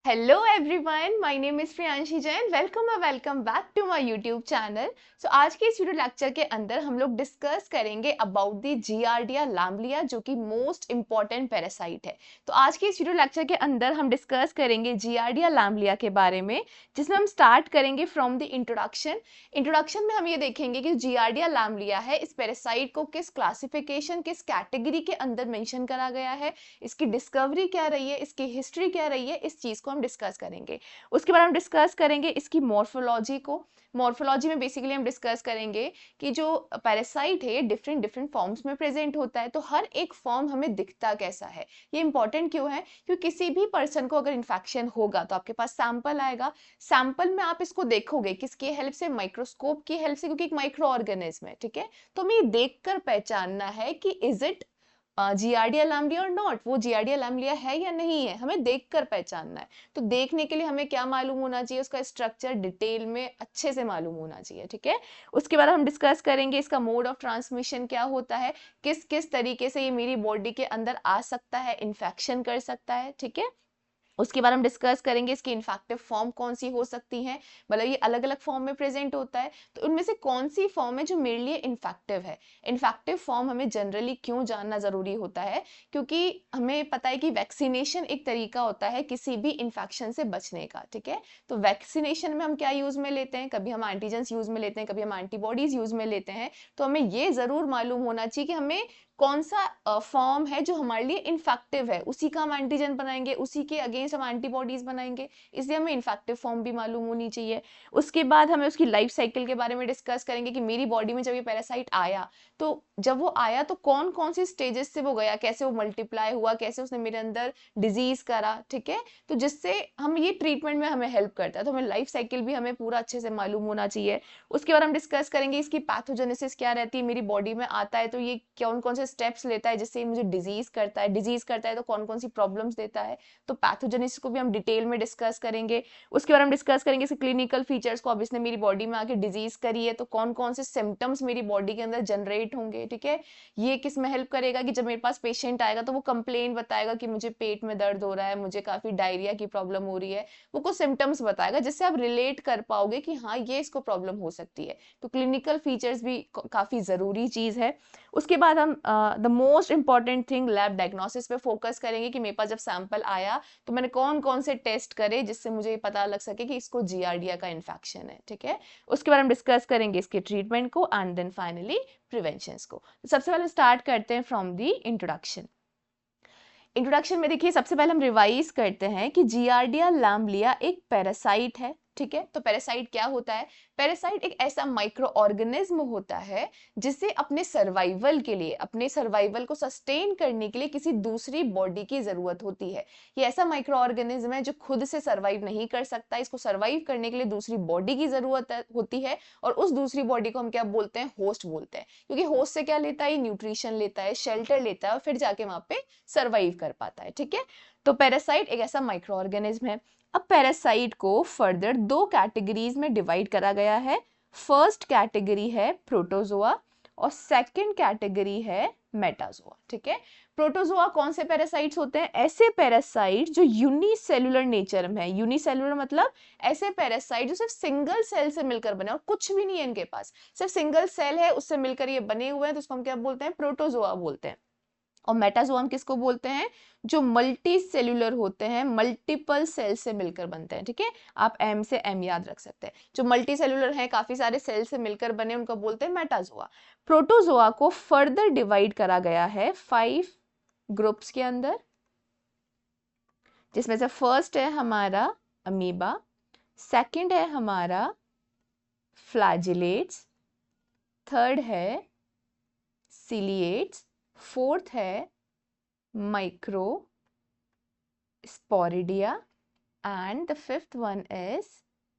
Hello everyone, my name is Priyanshi Jain. Welcome back to my YouTube channel. So आज के इस video lecture के अंदर हम लोग डिस्कस करेंगे अबाउट द जियार्डिया लैम्बलिया, जो कि मोस्ट इंपॉर्टेंट पैरासाइट है। तो आज के इस वीडियो लेक्चर के अंदर हम डिस्कस करेंगे जियार्डिया लैम्बलिया के बारे में, जिसमें हम स्टार्ट करेंगे फ्रॉम द इंट्रोडक्शन में हम ये देखेंगे कि जियार्डिया लैम्बलिया है, इस पैरासाइट को किस क्लासिफिकेशन, किस कैटेगरी के अंदर मेंशन करा गया है, इसकी डिस्कवरी क्या रही है, इसकी हिस्ट्री क्या रही है, इस चीज को हम डिस्कस करेंगे। उसके बाद हम डिस्कस करेंगे इसकी मॉर्फोलॉजी को। मॉर्फोलॉजी में बेसिकली हम डिस्कस करेंगे कि जो पैरासाइट है डिफरेंट डिफरेंट फॉर्म्स में प्रेजेंट होता है, तो हर एक फॉर्म हमें दिखता कैसा है। ये इंपॉर्टेंट क्यों है? क्योंकि किसी भी पर्सन को अगर इन्फेक्शन होगा तो आपके पास सैंपल आएगा, सैंपल में आप इसको देखोगे किसकी हेल्प से? माइक्रोस्कोप की हेल्प से, क्योंकि एक माइक्रो ऑर्गेनिज्म है। ठीक है, तो हमें ये देखकर पहचानना है कि इज इट जियार्डिया लैम्बलिया और नॉट, वो जियार्डिया लैम्बलिया है या नहीं है, हमें देखकर पहचानना है। तो देखने के लिए हमें क्या मालूम होना चाहिए? उसका स्ट्रक्चर डिटेल में अच्छे से मालूम होना चाहिए। ठीक है, उसके बाद हम डिस्कस करेंगे इसका मोड ऑफ ट्रांसमिशन क्या होता है, किस किस तरीके से ये मेरी बॉडी के अंदर आ सकता है, इन्फेक्शन कर सकता है। ठीक है, उसके बाद हम डिस्कस करेंगे इसकी इन्फेक्टिव फॉर्म कौन सी हो सकती है, मतलब ये अलग अलग फॉर्म में प्रेजेंट होता है, तो उनमें से कौन सी फॉर्म है जो मेरे लिए इन्फेक्टिव है। इन्फेक्टिव फॉर्म हमें जनरली क्यों जानना जरूरी होता है? क्योंकि हमें पता है कि वैक्सीनेशन एक तरीका होता है किसी भी इन्फेक्शन से बचने का। ठीक है, तो वैक्सीनेशन में हम क्या यूज में लेते हैं? कभी हम एंटीजेंस यूज में लेते हैं, कभी हम एंटीबॉडीज यूज में लेते हैं। तो हमें ये जरूर मालूम होना चाहिए कि हमें कौन सा फॉर्म है जो हमारे लिए इन्फेक्टिव है, उसी का हम एंटीजन बनाएंगे, उसी के अगेंस्ट हम एंटीबॉडीज बनाएंगे, इसलिए हमें इन्फेक्टिव फॉर्म भी मालूम होनी चाहिए। उसके बाद हमें उसकी लाइफ साइकिल के बारे में डिस्कस करेंगे कि मेरी बॉडी में जब ये पैरासाइट आया, तो जब वो आया तो कौन कौन सी स्टेजेस से वो गया, कैसे वो मल्टीप्लाई हुआ, कैसे उसने मेरे अंदर डिजीज करा। ठीक है, तो जिससे हम ये ट्रीटमेंट में हमें हेल्प करता है, तो हमें लाइफ साइकिल भी हमें पूरा अच्छे से मालूम होना चाहिए। उसके बाद हम डिस्कस करेंगे इसकी पैथोजेनेसिस क्या रहती है, मेरी बॉडी में आता है तो ये कौन कौन से स्टेप्स लेता है जिससे मुझे डिजीज करता है तो कौन कौन सी प्रॉब्लम्स देता है। तो पैथोजेनेसिस को भी हम डिटेल में डिस्कस करेंगे। उसके बाद हम डिस्कस करेंगे इसके क्लिनिकल फीचर्स को, अब इसने मेरी बॉडी में आके डिजीज करी है तो कौन कौन से सिम्टम्स मेरी बॉडी के अंदर जनरेट होंगे। ठीक है, ये किस में हेल्प करेगा कि जब मेरे पास पेशेंट आएगा तो वो कंप्लेन बताएगा कि मुझे पेट में दर्द हो रहा है, मुझे काफी डायरिया की प्रॉब्लम हो रही है, वो कुछ सिम्टम्स बताएगा जिससे आप रिलेट कर पाओगे कि हाँ ये इसको प्रॉब्लम हो सकती है। तो क्लिनिकल फीचर्स भी काफी जरूरी चीज है। उसके बाद हम the most important thing lab diagnosis पे फोकस करेंगे कि मेरे पास जब सैंपल आया तो मैंने कौन कौन से टेस्ट करे जिससे मुझे पता लग सके कि इसको जियार्डिया का इन्फेक्शन है। ठीक है, उसके बाद हम डिस्कस करेंगे इसके ट्रीटमेंट को एंड देन फाइनली प्रिवेंशन को। तो सबसे पहले स्टार्ट करते हैं फ्रॉम दी इंट्रोडक्शन। इंट्रोडक्शन में देखिए, सबसे पहले हम रिवाइज करते हैं कि जियार्डिया लैम्बलिया एक पैरासाइट है। ठीक है, तो पैरासाइट क्या होता है? पैरासाइट एक ऐसा माइक्रो ऑर्गेनिज्म होता है जिसे अपने सर्वाइवल के लिए, अपने सर्वाइवल को सस्टेन करने के लिए किसी दूसरी बॉडी की जरूरत होती है। ये ऐसा माइक्रो ऑर्गेनिज्म है जो खुद से सर्वाइव नहीं कर सकता, इसको सर्वाइव करने के लिए दूसरी बॉडी की जरूरत होती है, और उस दूसरी बॉडी को हम क्या बोलते हैं? होस्ट बोलते हैं, क्योंकि होस्ट से क्या लेता है? न्यूट्रिशन लेता है, शेल्टर लेता है, और फिर जाके वहां पे सर्वाइव कर पाता है। ठीक है, तो पैरासाइट एक ऐसा माइक्रो ऑर्गेनिज्म है। अब पैरासाइट को फर्दर दो कैटेगरीज में डिवाइड करा गया है। फर्स्ट कैटेगरी है प्रोटोजोआ और सेकंड कैटेगरी है मेटाजोआ। ठीक है, प्रोटोजोआ कौन से पैरासाइट्स होते हैं? ऐसे पैरासाइट जो यूनिसेलुलर नेचर में है। यूनिसेलुलर मतलब ऐसे पैरासाइट जो सिर्फ सिंगल सेल से मिलकर बने और कुछ भी नहीं है इनके पास, सिर्फ सिंगल सेल है, उससे मिलकर ये बने हुए हैं, तो उसको हम क्या बोलते हैं? प्रोटोजोआ बोलते हैं। और मेटाजोआ किसको बोलते हैं? जो मल्टी सेल्यूलर होते हैं, मल्टीपल सेल से मिलकर बनते हैं। ठीक है, आप एम से एम याद रख सकते हैं। जो मल्टी सेल्यूलर है, काफी सारे सेल से मिलकर बने, उनको बोलते हैं मेटाजोआ। प्रोटोजोआ को फर्दर डिवाइड करा गया है 5 ग्रुप्स के अंदर, जिसमें से फर्स्ट है हमारा अमीबा, सेकंड है हमारा फ्लैजिलेट्स, थर्ड है सिलिएट्स, फोर्थ है microsporidia, and the fifth one is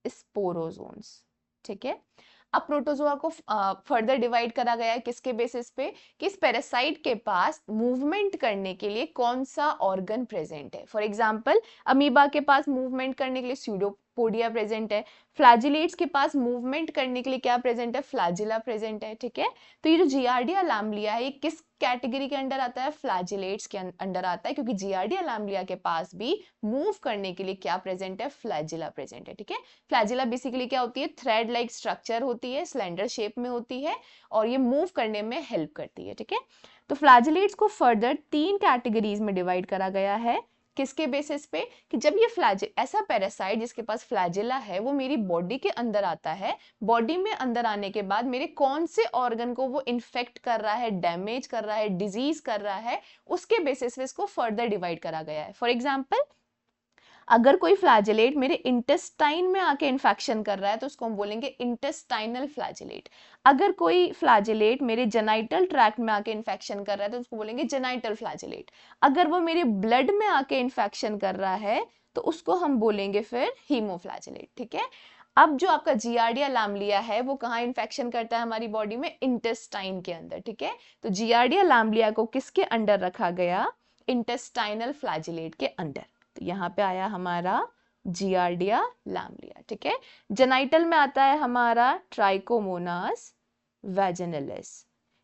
sporozoans. ठीक है, अब प्रोटोजोआ को फर्दर डिवाइड करा गया है किसके बेसिस पे? कि इस पैरासाइट के पास मूवमेंट करने के लिए कौन सा ऑर्गन प्रेजेंट है। फॉर एग्जांपल, अमीबा के पास मूवमेंट करने के लिए पोडिया प्रेजेंट है। फ्लैजिलेट्स के पास मूवमेंट करने के लिए क्या प्रेजेंट है, फ्लैजिला प्रेजेंट है, ठीक है। तो ये जो जियार्डिया लैम्बलिया है ये किस कैटेगरी के अंडर आता है, फ्लैजिलेट्स के अंडर आता है, क्योंकि जियार्डिया लैम्बलिया के पास भी मूव करने के लिए क्या प्रेजेंट है, फ्लैजिला प्रेजेंट है, ठीक है। फ्लैजिला बेसिकली क्या होती है, थ्रेड लाइक स्ट्रक्चर होती है, स्लेंडर शेप में होती है और ये मूव करने में हेल्प करती है, ठीक है। तो फ्लैजिलेट्स को फर्दर 3 कैटेगरीज में डिवाइड करा गया है। किसके बेसिस पे, कि जब ये ऐसा पैरासाइट जिसके पास फ्लैजिला है वो मेरी बॉडी के अंदर आता है, बॉडी में अंदर आने के बाद मेरे कौन से ऑर्गन को वो इन्फेक्ट कर रहा है, डैमेज कर रहा है, डिजीज कर रहा है, उसके बेसिस पे इसको फर्दर डिवाइड करा गया है। फॉर एग्जाम्पल, अगर कोई फ्लैजिलेट मेरे इंटेस्टाइन में आके इन्फेक्शन कर रहा है तो उसको हम बोलेंगे इंटेस्टाइनल फ्लैजिलेट। अगर कोई फ्लैजिलेट मेरे जेनाइटल ट्रैक्ट में आके इन्फेक्शन कर रहा है तो उसको बोलेंगे जेनाइटल फ्लैजिलेट। अगर वो मेरे ब्लड में आके इन्फेक्शन कर रहा है तो उसको हम बोलेंगे फिर हीमोफ्लैजिलेट, ठीक है। अब जो आपका जियार्डिया लैम्बलिया है वो कहाँ इन्फेक्शन करता है हमारी बॉडी में, इंटेस्टाइन के अंदर, ठीक है। तो जियार्डिया लैम्बलिया को किसके अंडर रखा गया, इंटेस्टाइनल फ्लैजिलेट के अंडर। तो यहाँ पे आया हमारा जियार्डिया लैम्बलिया, ठीक है। जेनाइटल में आता है हमारा ट्राइकोमोनास वैजिनलिस,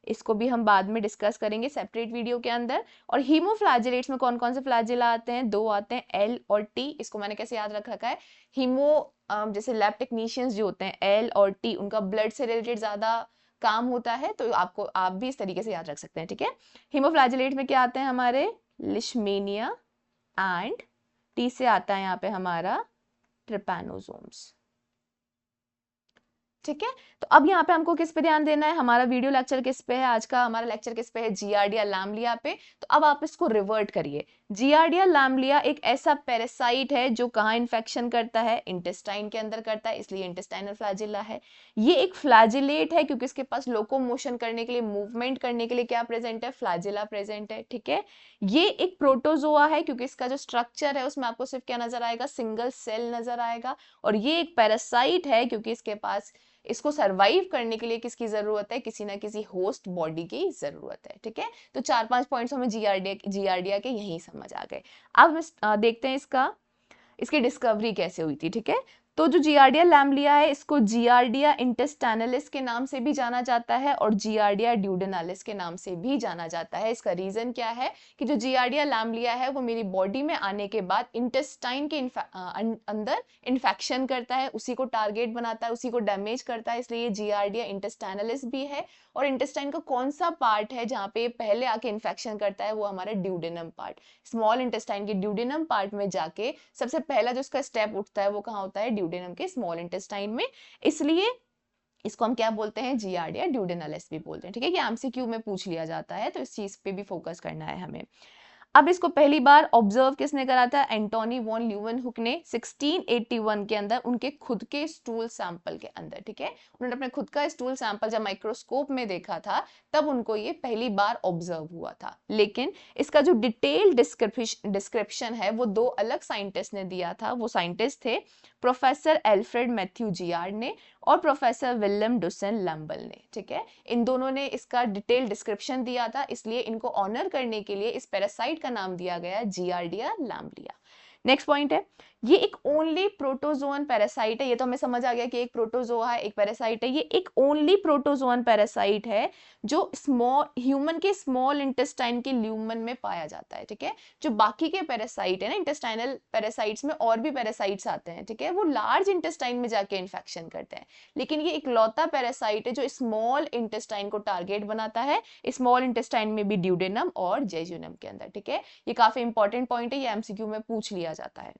इसको भी हम बाद में डिस्कस करेंगे सेपरेट वीडियो के अंदर। और हीमोफ्लैजिलेट्स में कौन कौन से फ्लैजिला आते हैं, 2 आते हैं, एल और टी। इसको मैंने कैसे याद रख रखा है, जैसे लैब टेक्नीशियंस जो होते हैं एल और टी, उनका ब्लड से रिलेटेड ज्यादा काम होता है, तो आप भी इस तरीके से याद रख सकते हैं, ठीक है। हीमोफ्लैजिलेट्स में क्या आते हैं हमारे, लिशमेनिया एंड टी से आता है यहाँ पे हमारा ट्रिपैनोसोम्स, ठीक है। तो अब यहाँ पे हमको किस पे ध्यान देना है, हमारा वीडियो लेक्चर किस पे है, आज का हमारा लेक्चर किस पे है, जियार्डिया लैम्बलिया पे। तो अब आप इसको रिवर्ट करिए। जियार्डिया लैम्बलिया एक ऐसा पैरासाइट है जो कहाँ इन्फेक्शन करता है, इंटेस्टाइन के अंदर करता है, इसलिए इंटेस्टाइनल फ्लैजिला है। ये एक फ्लैजिलेट है क्योंकि इसके पास लोकोमोशन करने के लिए, मूवमेंट करने के लिए क्या प्रेजेंट है, फ्लैजिला प्रेजेंट है, ठीक है। ये एक प्रोटोजोआ है क्योंकि इसका जो स्ट्रक्चर है उसमें आपको सिर्फ क्या नजर आएगा, सिंगल सेल नजर आएगा। और ये एक पैरासाइट है क्योंकि इसके पास, इसको सरवाइव करने के लिए किसकी जरूरत है, किसी ना किसी होस्ट बॉडी की जरूरत है, ठीक है। तो 4-5 पॉइंट्स हमें जियार्डिया के यही समझ आ गए। अब देखते हैं इसकी डिस्कवरी कैसे हुई थी, ठीक है। तो जो जियार्डिया लैम्बलिया है इसको जियार्डिया इंटेस्टाइनलिस के नाम से भी जाना जाता है और जियार्डिया ड्यूडेनालिस के नाम से भी जाना जाता है। इसका रीजन क्या है कि जो जियार्डिया लैम्बलिया है वो मेरी बॉडी में आने के बाद इंटेस्टाइन के अंदर इन्फेक्शन करता है, उसी को टारगेट बनाता है, उसी को डैमेज करता है, इसलिए जियार्डिया इंटेस्टाइनलिस भी है। और इंटेस्टाइन का कौन सा पार्ट है जहाँ पे पहले आके इन्फेक्शन करता है, वो हमारा ड्यूडेनम पार्ट। स्मॉल इंटेस्टाइन के ड्यूडेनम पार्ट में जाके सबसे पहला जो उसका स्टेप उठता है वो कहाँ होता है, ड्यूडेनम के स्मॉल इंटेस्टाइन में। इसलिए इसको हम क्या बोलते हैं, जियार्डिया ड्यूडेनालिस भी बोलते हैं, ठीक है। कि एमसीक्यू में पूछ लिया जाता है तो इस चीज पे भी फोकस करना है हमें। अब इसको पहली बार ऑब्जर्व किसने करा था, एंटोनी वॉन ल्यूवेनहुक ने 1681 के अंदर उनके खुद के स्टूल सैंपल के अंदर, ठीक है। उन्होंने अपने खुद का स्टूल सैंपल जब माइक्रोस्कोप में देखा था तब उनको ये पहली बार ऑब्जर्व हुआ था। लेकिन इसका जो डिटेल डिस्क्रिप्शन है वो 2 अलग साइंटिस्ट ने दिया था। वो साइंटिस्ट थे प्रोफेसर एल्फ्रेड मैथ्यू जियार्ड ने और प्रोफेसर विलियम डुसन लैम्बल ने, ठीक है। इन दोनों ने इसका डिटेल डिस्क्रिप्शन दिया था, इसलिए इनको ऑनर करने के लिए इस पैरासाइट का नाम दिया गया जियार्डिया लैम्बलिया। नेक्स्ट पॉइंट है, ये एक ओनली प्रोटोजोअन पैरासाइट है। ये तो हमें समझ आ गया कि एक प्रोटोजोआ है, एक पैरासाइट है। ये एक ओनली प्रोटोजोअन पैरासाइट है जो ह्यूमन के स्मॉल इंटेस्टाइन के ल्यूमन में पाया जाता है, ठीक है। जो बाकी के पैरासाइट है ना, इंटेस्टाइनल पैरासाइट्स में और भी पैरासाइट्स आते हैं, ठीक है, वो लार्ज इंटेस्टाइन में जाके इन्फेक्शन करते हैं। लेकिन ये इकलौता पैरासाइट है जो स्मॉल इंटेस्टाइन को टारगेट बनाता है, स्मॉल इंटेस्टाइन में भी ड्यूडेनम और जेजुनम के अंदर, ठीक है। ये काफी इंपॉर्टेंट पॉइंट है, ये एमसीक्यू में पूछ लिया जाता है।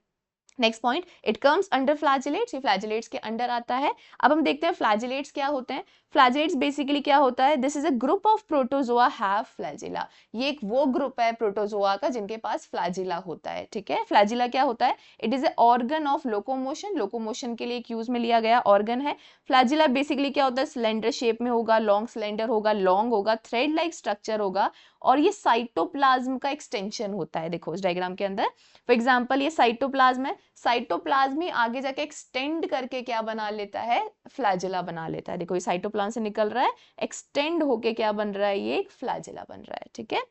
Next point, it comes under flagellates, ये फ्लैजिलेट्स के अंडर आता है। अब हम देखते हैं फ्लैजिलेट्स क्या होते हैं। फ्लैजिलेट्स बेसिकली क्या होता है, this is a group of protozoa have flagella. ये एक वो ग्रुप है प्रोटोजोआ का जिनके पास फ्लैजिला होता है, ठीक है। फ्लैजिला क्या होता है, it is a organ of locomotion, locomotion के लिए एक यूज में लिया गया ऑर्गन है। फ्लैजिला बेसिकली क्या होता है, सिलेंडर शेप में होगा, लॉन्ग सिलेंडर होगा, लॉन्ग होगा, थ्रेड लाइक स्ट्रक्चर होगा और ये साइटोप्लाज्म का एक्सटेंशन होता है। देखो इस डायग्राम के अंदर फॉर एग्जांपल ये साइटोप्लाज्म है, साइटोप्लाज्म ही आगे जाके एक्सटेंड करके क्या बना लेता है, फ्लैजिला बना लेता है। देखो ये साइटोप्लाज्म से निकल रहा है, एक्सटेंड होके क्या बन रहा है, ये एक फ्लैजिला बन रहा है, ठीक है।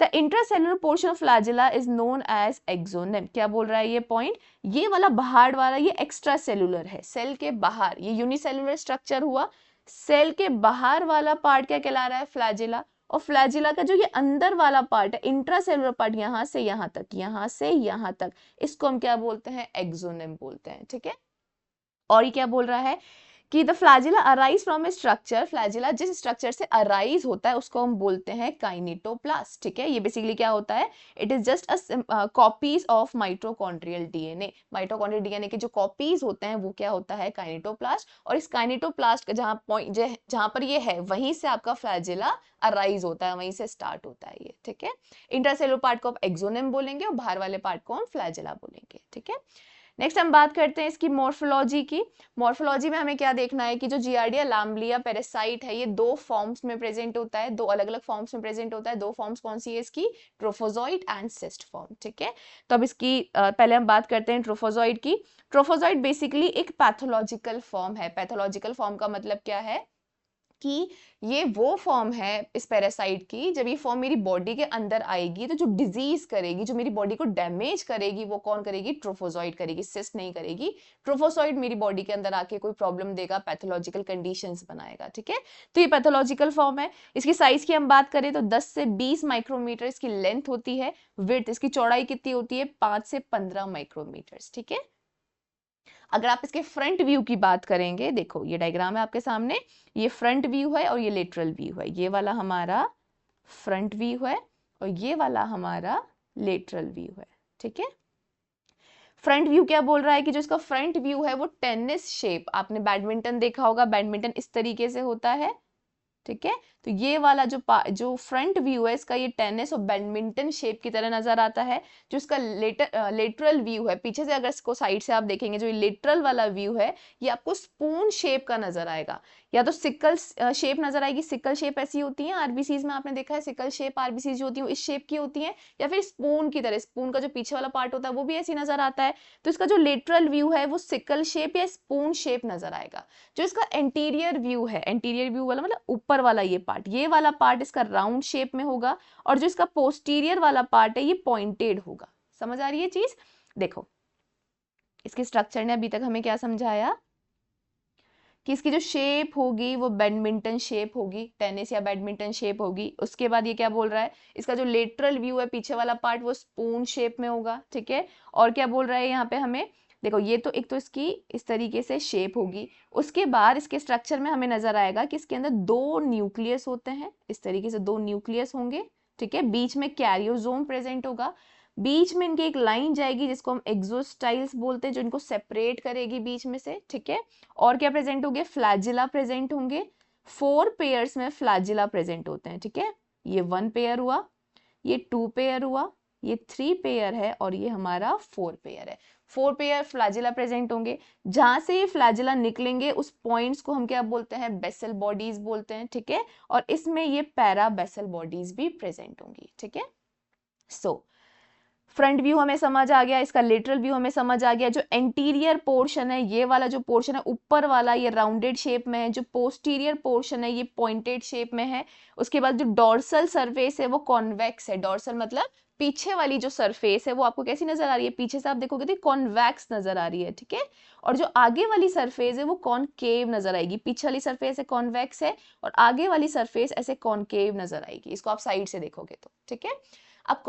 The intracellular portion of flagella is known as axoneme. क्या बोल रहा है ये पॉइंट, ये वाला बाहर वाला ये एक्स्ट्रा सेलुलर है, सेल के बाहर, ये यूनिसेलुलर स्ट्रक्चर हुआ, सेल के बाहर वाला पार्ट क्या कहला रहा है, फ्लैजिला। और फ्लैजिला का जो ये अंदर वाला पार्ट है, इंट्रासेलुलर पार्ट, यहां से यहां तक, यहां से यहां तक, इसको हम क्या बोलते हैं, एक्सोनिम बोलते हैं, ठीक है। और ये क्या बोल रहा है कि the flagella arise from A structure, flagella जिस स्ट्रक्चर से अराइज होता है उसको हम बोलते हैं काइनेटोप्लास्ट, ठीक है। ये बेसिकली क्या होता है, it is just a copies of mitochondrial DNA, mitochondrial DNA के जो कॉपीज होते हैं वो क्या होता है, काइनेटोप्लास्ट। और इस काइनेटोप्लास्ट का जहां पॉइंट जहां पर ये है वहीं से आपका फ्लैजिला अराइज होता है, वहीं से स्टार्ट होता है ये, ठीक है। इंट्रासेलुलर पार्ट को आप एक्सोनिम बोलेंगे और बाहर वाले पार्ट को हम फ्लैजिला बोलेंगे, ठीक है। नेक्स्ट हम बात करते हैं इसकी मॉर्फोलॉजी की। मॉर्फोलॉजी में हमें क्या देखना है कि जो जियार्डिया लैम्बलिया पैरासाइट है ये दो फॉर्म्स में प्रेजेंट होता है, दो अलग अलग फॉर्म्स में प्रेजेंट होता है। दो फॉर्म्स कौन सी है इसकी, ट्रोफोजॉइड एंड सिस्ट फॉर्म, ठीक है। तो अब इसकी पहले हम बात करते हैं ट्रोफोजॉइड की। ट्रोफोजॉइड बेसिकली एक पैथोलॉजिकल फॉर्म है। पैथोलॉजिकल फॉर्म का मतलब क्या है कि ये वो फॉर्म है इस पैरासाइट की, जब ये फॉर्म मेरी बॉडी के अंदर आएगी तो जो डिजीज करेगी, जो मेरी बॉडी को डैमेज करेगी, वो कौन करेगी, ट्रोफोजॉइड करेगी, सिस्ट नहीं करेगी। ट्रोफोजॉइड मेरी बॉडी के अंदर आके कोई प्रॉब्लम देगा, पैथोलॉजिकल कंडीशंस बनाएगा, ठीक है। तो ये पैथोलॉजिकल फॉर्म है। इसकी साइज की हम बात करें तो 10 से 20 माइक्रोमीटर इसकी लेंथ होती है। विड्थ इसकी चौड़ाई कितनी होती है, 5 से 15 माइक्रोमीटर्स, ठीक है। अगर आप इसके फ्रंट व्यू की बात करेंगे, देखो ये डायग्राम है आपके सामने, ये फ्रंट व्यू है और ये लेटरल व्यू है। ये वाला हमारा फ्रंट व्यू है और ये वाला हमारा लेटरल व्यू है, ठीक है। फ्रंट व्यू क्या बोल रहा है कि जो इसका फ्रंट व्यू है वो टेनिस शेप, आपने बैडमिंटन देखा होगा, बैडमिंटन इस तरीके से होता है, ठीक है। तो ये वाला जो फ्रंट व्यू है इसका, ये टेनिस और बैडमिंटन शेप की तरह नजर आता है। जो इसका लेटरल व्यू है, पीछे से अगर इसको साइड से आप देखेंगे, जो ये लेटरल वाला व्यू है ये आपको स्पून शेप का नजर आएगा, या तो सिकल शेप नजर आएगी। सिकल शेप ऐसी होती है आरबीसीज में, आपने देखा है सिकल शेप आरबीसीज जो होती है इस शेप की होती है, या फिर स्पून की तरह, स्पून का जो पीछे वाला पार्ट होता है वो भी ऐसी नजर आता है। तो इसका जो लेटरल व्यू है वो सिकल शेप या स्पून शेप नजर आएगा। जो इसका एंटीरियर व्यू है, एंटीरियर व्यू वाला मतलब ऊपर वाला ये पार्ट, ये वाला पार्ट इसका राउंड शेप में होगा, और जो इसका पोस्टीरियर वाला पार्ट है ये पॉइंटेड होगा। समझ आ रही है चीज, देखो इसके स्ट्रक्चर ने अभी तक हमें क्या समझाया कि इसकी जो शेप होगी वो बैडमिंटन शेप होगी, टेनिस या बैडमिंटन शेप होगी। उसके बाद ये क्या बोल रहा है, इसका जो लेटरल व्यू है पीछे वाला पार्ट वो स्पून शेप में होगा, ठीक है। और क्या बोल रहा है यहाँ पे हमें, देखो ये तो एक तो इसकी इस तरीके से शेप होगी। उसके बाद इसके स्ट्रक्चर में हमें नजर आएगा कि इसके अंदर दो न्यूक्लियस होते हैं, इस तरीके से दो न्यूक्लियस होंगे, ठीक है। बीच में कैरियोसोम प्रेजेंट होगा, बीच में इनकी एक लाइन जाएगी जिसको हम एक्सोस्टाइल्स बोलते हैं, जो इनको सेपरेट करेगी बीच में से, ठीक है। और क्या प्रेजेंट होंगे, फ्लैजिला प्रेजेंट होंगे। 4 पेयर्स में फ्लैजिला प्रेजेंट होते हैं, ठीक है। ये 1 पेयर हुआ, ये 2 पेयर हुआ, ये 3 पेयर है और ये हमारा 4 पेयर है। 4 पेयर फ्लैजिला प्रेजेंट होंगे। जहां से ये फ्लैजिला निकलेंगे उस पॉइंट्स को हम क्या बोलते हैं, बेसल बॉडीज बोलते हैं, ठीक है। और इसमें ये पैरा बेसल बॉडीज भी प्रेजेंट होंगी, ठीक है। सो फ्रंट व्यू हमें समझ आ गया, इसका लेटरल व्यू हमें समझ आ गया। जो एंटीरियर पोर्शन है, ये वाला जो पोर्शन है ऊपर वाला, ये राउंडेड शेप में है। जो पोस्टीरियर पोर्शन है ये पॉइंटेड शेप में है। उसके बाद जो डॉर्सल सरफेस है वो कॉन्वेक्स है। डॉर्सल मतलब पीछे वाली जो सरफेस है वो आपको कैसी नजर आ रही है, पीछे से आप देखोगे तो कॉन्वेक्स नजर आ रही है, ठीक है। और जो आगे वाली सरफेस है वो कॉनकेव नजर आएगी। पीछे वाली सरफेस है कॉन्वेक्स है और आगे वाली सरफेस ऐसे कॉनकेव नजर आएगी, इसको आप साइड से देखोगे तो, ठीक है। अब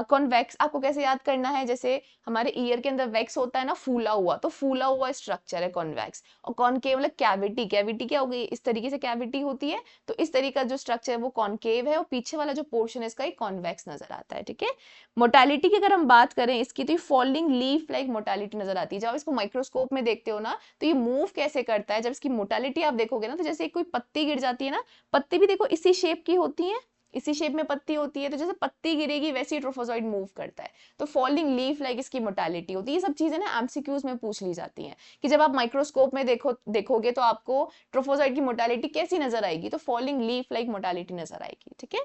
कॉन्वेक्स आपको कैसे याद करना है, जैसे हमारे ईयर के अंदर वैक्स होता है ना फूला हुआ, तो फूला हुआ स्ट्रक्चर है कॉन्वेक्स। और कॉनकेव मतलब कैविटी, कैविटी क्या होगी, इस तरीके से कैविटी होती है। तो इस तरीके का जो स्ट्रक्चर है वो कॉनकेव है और पीछे वाला जो पोर्शन है इसका एक कॉन्वेक्स नजर आता है, ठीक है। मोटालिटी की अगर हम बात करें इसकी, तो फॉलिंग लीफ लाइक मोटालिटी नजर आती है। जब इसको माइक्रोस्कोप में देखते हो ना तो ये मूव कैसे करता है, जब इसकी मोटालिटी आप देखोगे ना तो जैसे कोई पत्ती गिर जाती है ना, पत्ती भी देखो इसी शेप की होती है, इसी शेप में पत्ती होती है, तो जैसे पत्ती गिरेगी वैसे ही ट्रोफोजॉइड मूव करता है। तो फॉलिंग लीफ लाइक इसकी मोटालिटी होती है। ये सब चीजें ना एमसीक्यूज में पूछ ली जाती हैं कि जब आप माइक्रोस्कोप में देखोगे तो आपको ट्रोफोजॉइड की मोटालिटी कैसी नजर आएगी, तो फॉलिंग लीफ लाइक मोटालिटी नजर आएगी, ठीक है।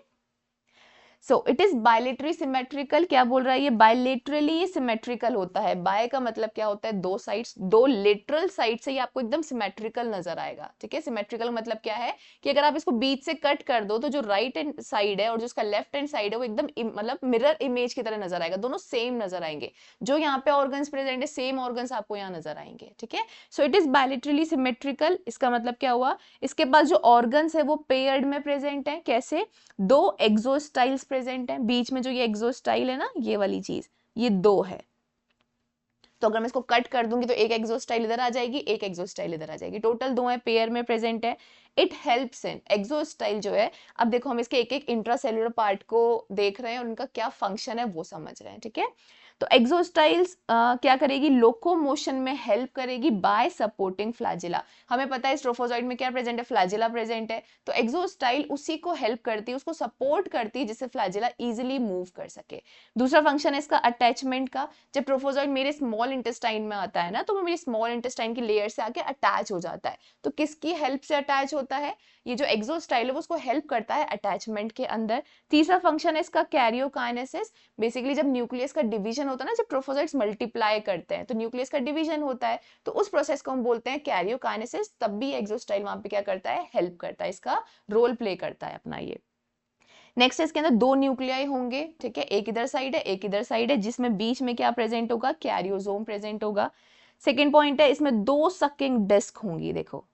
So it is bilaterally symmetrical, क्या बोल रहा है ये, बायलेटरली सिमेट्रिकल होता है। बाय का मतलब क्या होता है, दो साइड्स, दो लेटरल साइड से ये आपको एकदम सिमेट्रिकल नजर आएगा, ठीक है। सिमेट्रिकल मतलब क्या है कि अगर आप इसको बीच से कट कर दो तो जो राइट हैंड साइड है और जो उसका लेफ्ट हैंड साइड है वो एकदम मतलब मिरर इमेज की तरह नजर आएगा, दोनों सेम नजर आएंगे। जो यहाँ पे ऑर्गन्स प्रेजेंट है सेम ऑर्गन्स आपको यहाँ नजर आएंगे, ठीक है। So it is bilaterally symmetrical, इसका मतलब क्या हुआ, इसके पास जो ऑर्गन्स है वो पेयर्ड में प्रेजेंट है। कैसे, दो एक्सोस्टाइल्स प्रेजेंट है, बीच में जो ये एक्सोस्टाइल है ना, ये वाली चीज, ये दो है। तो अगर मैं इसको कट कर दूंगी तो एक एक्सोस्टाइल इधर आ जाएगी, एक एक्सोस्टाइल इधर आ जाएगी, टोटल दो है, पेयर में प्रेजेंट है। इट हेल्प्स इन एक्सोस्टाइल जो है, अब देखो हम इसके एक एक इंट्रासेल्युलर पार्ट को देख रहे हैं और उनका क्या फंक्शन है वो समझ रहे हैं, ठीक है। तो एक्सोस्टाइल्स क्या करेगी, लोकोमोशन में हेल्प करेगी बाय सपोर्टिंग फ्लैजिला। हमें पता है स्ट्रोफोजॉइड में क्या प्रेजेंट है, फ्लैजिला प्रेजेंट है, तो एक्सोस्टाइल उसी को हेल्प करती है, उसको सपोर्ट करती है जिससे फ्लैजिला इजीली मूव कर सके। दूसरा फंक्शन है इसका अटैचमेंट का। जब ट्रोफोजॉइड मेरे स्मॉल इंटेस्टाइन में आता है ना, तो वो मेरी स्मॉल इंटेस्टाइन की लेयर से आके अटैच हो जाता है। तो किसकी हेल्प से अटैच होता है, ये जो एक्सोस्टाइल है वो उसको हेल्प करता है अटैचमेंट के अंदर। तीसरा फंक्शन है इसका कैरियोकाइनेसिस। बेसिकली जब न्यूक्लियस का डिवीजन होता है ना, जब ट्रोफोजॉइड्स मल्टीप्लाई करते हैं तो न्यूक्लियस का डिवीजन होता है, तो उस प्रोसेस को हम बोलते हैं कैरियोकाइनेसिस। तब भी एक्सोस्टाइल वहां पे क्या करता है, हेल्प करता है, इसका रोल प्ले करता है अपना ये। नेक्स्ट इसके अंदर दो न्यूक्लियाई होंगे, ठीक है, एक इधर साइड है एक इधर साइड है, जिसमें बीच में क्या प्रेजेंट होगा, कैरियोसोम प्रेजेंट होगा। सेकेंड पॉइंट है इसमें दो सकिंग डिस्क होंगी। देखो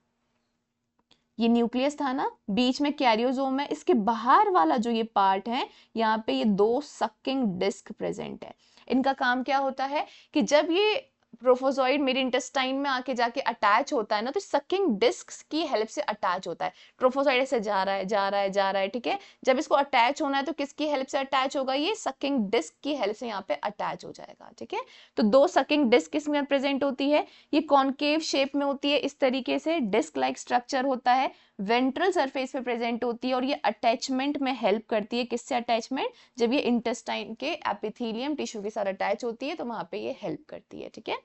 ये न्यूक्लियस था ना, बीच में कैरियोसोम है, इसके बाहर वाला जो ये पार्ट है यहाँ पे ये दो सकिंग डिस्क प्रेजेंट है। इनका काम क्या होता है कि जब ये प्रोफोजॉइड मेरे इंटेस्टाइन में आके जाके अटैच होता है ना, तो सकिंग डिस्क की हेल्प से अटैच होता है। ट्रोफोजॉइड ऐसे जा रहा है जा रहा है जा रहा है, ठीक है। जब इसको अटैच होना है तो किसकी हेल्प से अटैच होगा, ये सकिंग डिस्क की हेल्प से यहाँ पे अटैच हो जाएगा, ठीक है। तो दो सकिंग डिस्क इसमें प्रेजेंट होती है, ये कॉनकेव शेप में होती है, इस तरीके से डिस्क लाइक स्ट्रक्चर होता है, वेंट्रल सरफेस पे प्रेजेंट होती है और ये अटैचमेंट में हेल्प करती है। किससे अटैचमेंट, जब ये इंटेस्टाइन के एपिथेलियम टिश्यू के साथ अटैच होती है तो वहां पे ये हेल्प करती है, ठीक है।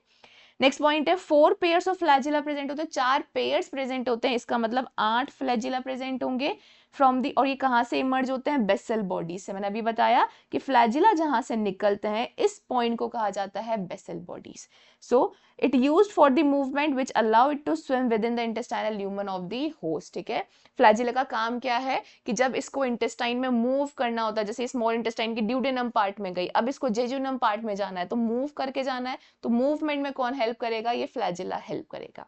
नेक्स्ट पॉइंट है 4 पेयर्स ऑफ फ्लैजिला प्रेजेंट होते हैं, 4 पेयर्स प्रेजेंट होते हैं, इसका मतलब 8 फ्लैजिला प्रेजेंट होंगे फ्रॉम दी, और ये कहां से इमर्ज होते हैं, बेसल बॉडी से। मैंने अभी बताया कि फ्लैजिला जहां से निकलते हैं इस पॉइंट को कहा जाता है basal bodies. So it used for the movement which allow it to swim within the intestinal lumen of the host, ठीक है। फ्लैजिला का काम क्या है कि जब इसको इंटेस्टाइन में मूव करना होता है, जैसे स्मॉल इंटेस्टाइन की ड्यूडेनम पार्ट में गई, अब इसको जेजुनम पार्ट में जाना है तो मूव करके जाना है, तो मूवमेंट में कौन हेल्प करेगा, ये फ्लैजिला हेल्प करेगा।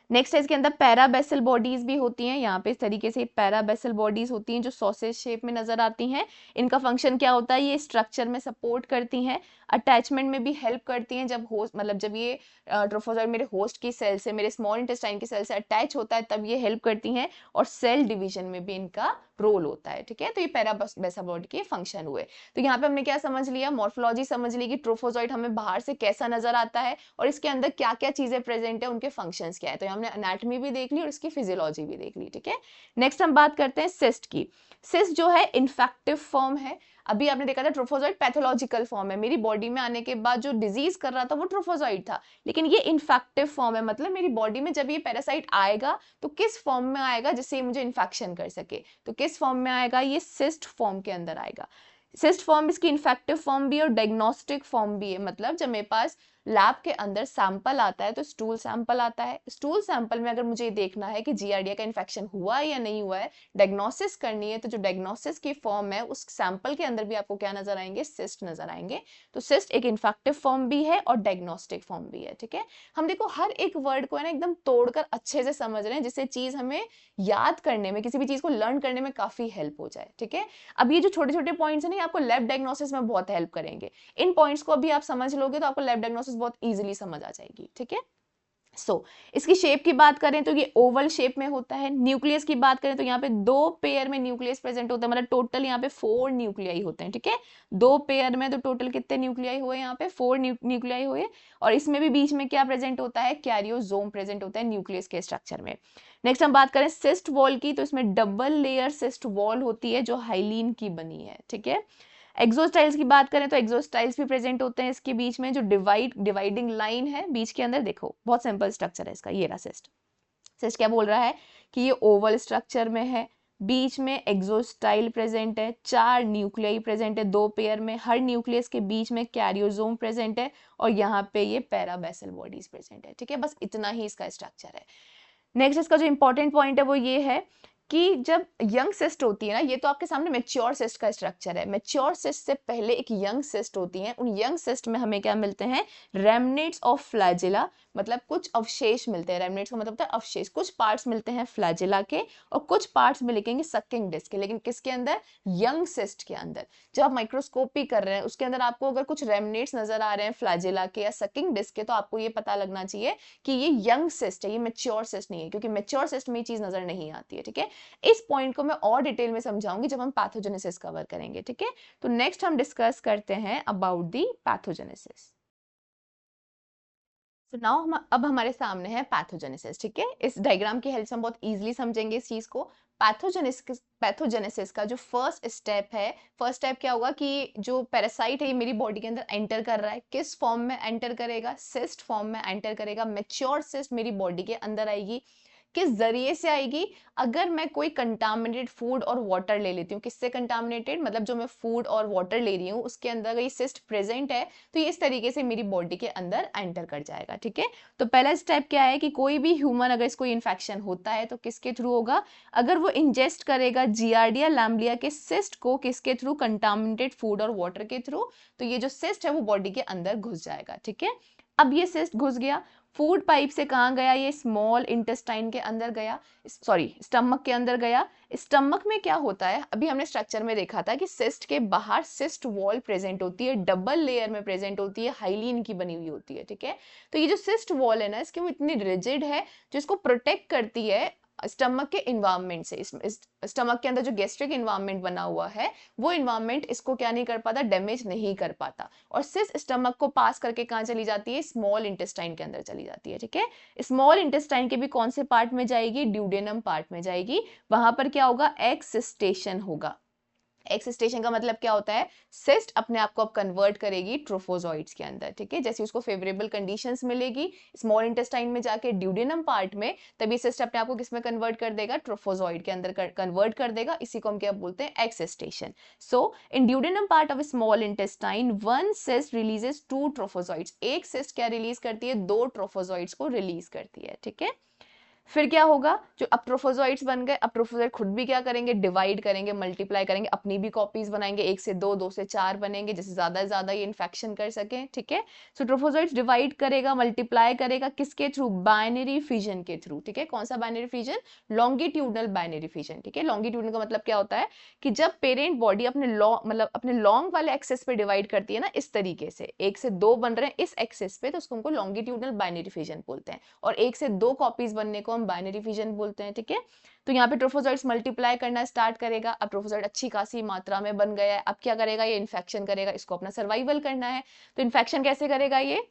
नेक्स्ट है इसके अंदर पैराबेसल बॉडीज भी होती हैं, यहाँ पे इस तरीके से पैराबेसल बॉडीज होती हैं जो सॉसेज शेप में नजर आती हैं। इनका फंक्शन क्या होता है, ये स्ट्रक्चर में सपोर्ट करती हैं, अटैचमेंट में भी हेल्प करती हैं। जब होस्ट मतलब जब ये ट्रोफोजॉइड मेरे होस्ट की सेल से, मेरे स्मॉल इंटेस्टाइन की सेल से अटैच होता है तब ये हेल्प करती हैं, और सेल डिवीजन में भी इनका रोल होता है, ठीक है। तो ये पैराबेसल बॉडी के फंक्शन हुए। तो यहाँ पे हमने क्या समझ लिया, मॉर्फोलॉजी समझ ली कि ट्रोफोजॉइड हमें बाहर से कैसा नजर आता है और इसके अंदर क्या क्या चीजें प्रेजेंट है, उनके फंक्शंस क्या है। तो हमने एनाटॉमी भी देख ली और इसकी फिजियोलॉजी भी देख ली, ठीक है। नेक्स्ट हम बात करते हैं सिस्ट की। सिस्ट जो है इन्फेक्टिव फॉर्म है। अभी आपने देखा था ट्रोफोजॉइड पैथोलॉजिकल फॉर्म है, मेरी बॉडी में आने के बाद जो डिजीज कर रहा था वो ट्रोफोजॉइड था, लेकिन ये इन्फेक्टिव फॉर्म है, मतलब मेरी बॉडी में जब ये पैरासाइट आएगा तो किस फॉर्म में आएगा जिससे ये मुझे इन्फेक्शन कर सके, तो किस फॉर्म में आएगा, ये सिस्ट फॉर्म के अंदर आएगा। सिस्ट फॉर्म इसकी इन्फेक्टिव फॉर्म भी है और डायग्नोस्टिक फॉर्म भी है। मतलब जब मेरे पास लैब के अंदर सैंपल आता है तो स्टूल सैंपल आता है, स्टूल सैंपल में अगर मुझे देखना है कि जियार्डिया का इन्फेक्शन हुआ है या नहीं हुआ है, डायग्नोसिस करनी है, तो जो डायग्नोसिस की फॉर्म है उस सैंपल के अंदर भी आपको क्या नजर आएंगे, सिस्ट नजर आएंगे। तो सिस्ट एक इन्फेक्टिव फॉर्म भी है और डायग्नोस्टिक फॉर्म भी है, ठीक है। हम देखो हर एक वर्ड को है ना एकदम तोड़कर अच्छे से समझ रहे हैं, जिससे चीज हमें याद करने में, किसी भी चीज को लर्न करने में काफी हेल्प हो जाए, ठीक है। अब ये जो छोटे छोटे पॉइंट्स है ना, आपको लैब डायग्नोसिस में बहुत हेल्प करेंगे। इन पॉइंट्स को अभी आप समझ लोगे तो आपको लैब डायग्नोसिस बहुत इजीली समझ आ जाएगी, ठीक है। इसकी शेप की बात करें तो ये ओवल शेप में होता है। न्यूक्लियस की बात करें तो यहाँ पे 2 पेयर में न्यूक्लियस प्रेजेंट होता है, मतलब टोटल यहाँ पे 4 न्यूक्लियाई होते हैं, ठीक है। 2 पेयर में तो टोटल कितने न्यूक्लियाई हुए, यहाँ पे 4 न्यूक्लियाई हुए, और इसमें भी बीच में क्या प्रेजेंट होता है, कैरियोसोम प्रेजेंट होता है न्यूक्लियस के स्ट्रक्चर में। नेक्स्ट हम बात करें सिस्ट वॉल की, तो इसमें डबल लेयर सिस्ट वॉल होती है जो हाइलीन की बनी है, ठीक है। एक्सोस्टाइल्स की बात करें तो एक्सोस्टाइल्स भी प्रेजेंट होते हैं इसके बीच में, जो डिवाइडिंग लाइन है बीच के अंदर। देखो बहुत सिंपल स्ट्रक्चर है इसका, ये रहा सिस्ट। सिस्ट क्या बोल रहा है कि ये ओवल स्ट्रक्चर में है, बीच में एक्सोस्टाइल प्रेजेंट है, 4 न्यूक्लियाई प्रेजेंट है 2 पेयर में, हर न्यूक्लियस के बीच में कैरियोसोम प्रेजेंट है और यहाँ पे ये पैराबेसल बॉडीज प्रेजेंट है। ठीक है, बस इतना ही इसका स्ट्रक्चर है। नेक्स्ट इसका जो इंपॉर्टेंट पॉइंट है वो ये है कि जब यंग सिस्ट होती है ना, ये तो आपके सामने मैच्योर सिस्ट का स्ट्रक्चर है, मैच्योर सिस्ट से पहले एक यंग सिस्ट होती है। उन यंग सिस्ट में हमें क्या मिलते हैं, रेमनेट्स ऑफ फ्लैजिला, मतलब कुछ अवशेष मिलते हैं। रेमनेट्स का मतलब होता है अवशेष, कुछ पार्ट्स मिलते हैं फ्लैजिला के और कुछ पार्ट्स मिलेंगे सकिंग डिस्क के। लेकिन किसके अंदर, यंग सिस्ट के अंदर। जब आप माइक्रोस्कोपी कर रहे हैं उसके अंदर आपको अगर कुछ रेमनेट्स नजर आ रहे हैं फ्लैजिला के या सकिंग डिस्क के, तो आपको ये पता लगना चाहिए कि ये यंग सिस्ट है, ये मैच्योर सिस्ट नहीं है, क्योंकि मैच्योर सिस्ट में ये चीज नजर नहीं आती है। ठीक है, इस पॉइंट को मैं और डिटेल में समझाऊंगी जब हम पैथोजेनेसिस कवर करेंगे। ठीक है, तो नेक्स्ट हम डिस्कस करते हैं अबाउट दी पैथोजेनेसिस। तो नाउ अब हमारे सामने है पैथोजेनेसिस। ठीक है, इस डायग्राम की हेल्प से हम बहुत इजीली समझेंगे इस चीज को। पैथोजेनेसिस का जो फर्स्ट स्टेप है, फर्स्ट स्टेप क्या होगा कि जो पैरासाइट है ये मेरी बॉडी के अंदर एंटर कर रहा है। किस फॉर्म में एंटर करेगा, सिस्ट फॉर्म में एंटर करेगा। मैच्योर सिस्ट मेरी बॉडी के अंदर आएगी। किस जरिए से आएगी, अगर मैं कोई कंटामिनेटेड फूड और वाटर ले लेती हूँ। किससे कंटामिनेटेड, मतलब जो मैं फूड और वाटर ले रही हूँ उसके अंदर अगर ये सिस्ट प्रेजेंट है तो ये इस तरीके से मेरी बॉडी के अंदर एंटर कर जाएगा। ठीक है, तो पहला स्टेप क्या है कि कोई भी ह्यूमन अगर इसको इन्फेक्शन होता है तो किसके थ्रू होगा, अगर वो इंजेस्ट करेगा जियार्डिया लैम्ब्लिया के सिस्ट को, किसके थ्रू, कंटामिनेटेड फूड और वाटर के थ्रू, तो ये जो सिस्ट है वो बॉडी के अंदर घुस जाएगा। ठीक है, अब ये सिस्ट घुस गया, फूड पाइप से कहाँ गया, ये स्मॉल इंटेस्टाइन के अंदर गया, सॉरी स्टमक के अंदर गया। स्टमक में क्या होता है, अभी हमने स्ट्रक्चर में देखा था कि सिस्ट के बाहर सिस्ट वॉल प्रेजेंट होती है, डबल लेयर में प्रेजेंट होती है, हाइलिन की बनी हुई होती है। ठीक है, तो ये जो सिस्ट वॉल है ना, इसकी वो इतनी रिजिड है जो इसको प्रोटेक्ट करती है स्टमक के इन्वायरमेंट से। इस स्टमक के अंदर जो गैस्ट्रिक इन्वायरमेंट बना हुआ है वो इन्वायरमेंट इसको क्या नहीं कर पाता, डैमेज नहीं कर पाता। और सिर्फ स्टमक को पास करके कहाँ चली जाती है, स्मॉल इंटेस्टाइन के अंदर चली जाती है। ठीक है, स्मॉल इंटेस्टाइन के भी कौन से पार्ट में जाएगी, ड्यूडेनम पार्ट में जाएगी। वहां पर क्या होगा, एक्सिस्टेशन होगा। एक्सिस्टेशन का मतलब क्या होता है, सिस्ट अपने आप को अब कन्वर्ट करेगी ट्रोफोजॉइड्स के अंदर। ठीक है, जैसे उसको फेवरेबल कंडीशंस मिलेगी स्मॉल इंटेस्टाइन में जाके ड्यूडेनम पार्ट में, तभी सिस्ट अपने आप को किस में कन्वर्ट कर देगा, ट्रोफोजॉइड के अंदर कन्वर्ट कर देगा। इसी को हम क्या बोलते हैं, excystation. So in duodenum part of small intestine one cyst releases 2 trophozoites. एक सिस्ट क्या रिलीज करती है, 2 ट्रोफोजॉइड्स को रिलीज करती है। ठीक है, फिर क्या होगा, जो अब ट्रोफोजॉइड्स बन गए, अब ट्रोफोजॉइड खुद भी क्या करेंगे, डिवाइड करेंगे, मल्टीप्लाई करेंगे, अपनी भी कॉपीज बनाएंगे, 1 से 2, 2 से 4 बनेंगे, जैसे ज्यादा से ज्यादा ये इन्फेक्शन कर सके। ठीक है, सो ट्रोफोजॉइड्स डिवाइड करेगा, मल्टीप्लाई करेगा, किसके थ्रू, बाइनरी फिजन के थ्रू। ठीक है, कौन सा binary fission, longitudinal binary fission. ठीक है, लॉन्गिट्यूडनल का मतलब क्या होता है कि जब पेरेंट बॉडी अपने मतलब अपने लॉन्ग वाले एक्सेस पे डिवाइड करती है ना, इस तरीके से 1 से 2 बन रहे हैं इस एक्सेस पे, तो उसको हमको लॉन्गिट्यूडनल बाइनरी फिजन बोलते हैं। और 1 से 2 कॉपीज बनने को हम बाइनरी फिजन बोलते हैं। ठीक है, तो यहाँ पे ट्रोफोजॉइड्स मल्टीप्लाई करना स्टार्ट करेगा। अब ट्रोफोजॉइड अच्छी खासी मात्रा में बन गया है, अब क्या करेगा, ये इन्फेक्शन करेगा, इसको अपना सर्वाइवल करना है। तो इन्फेक्शन कैसे करेगा, ये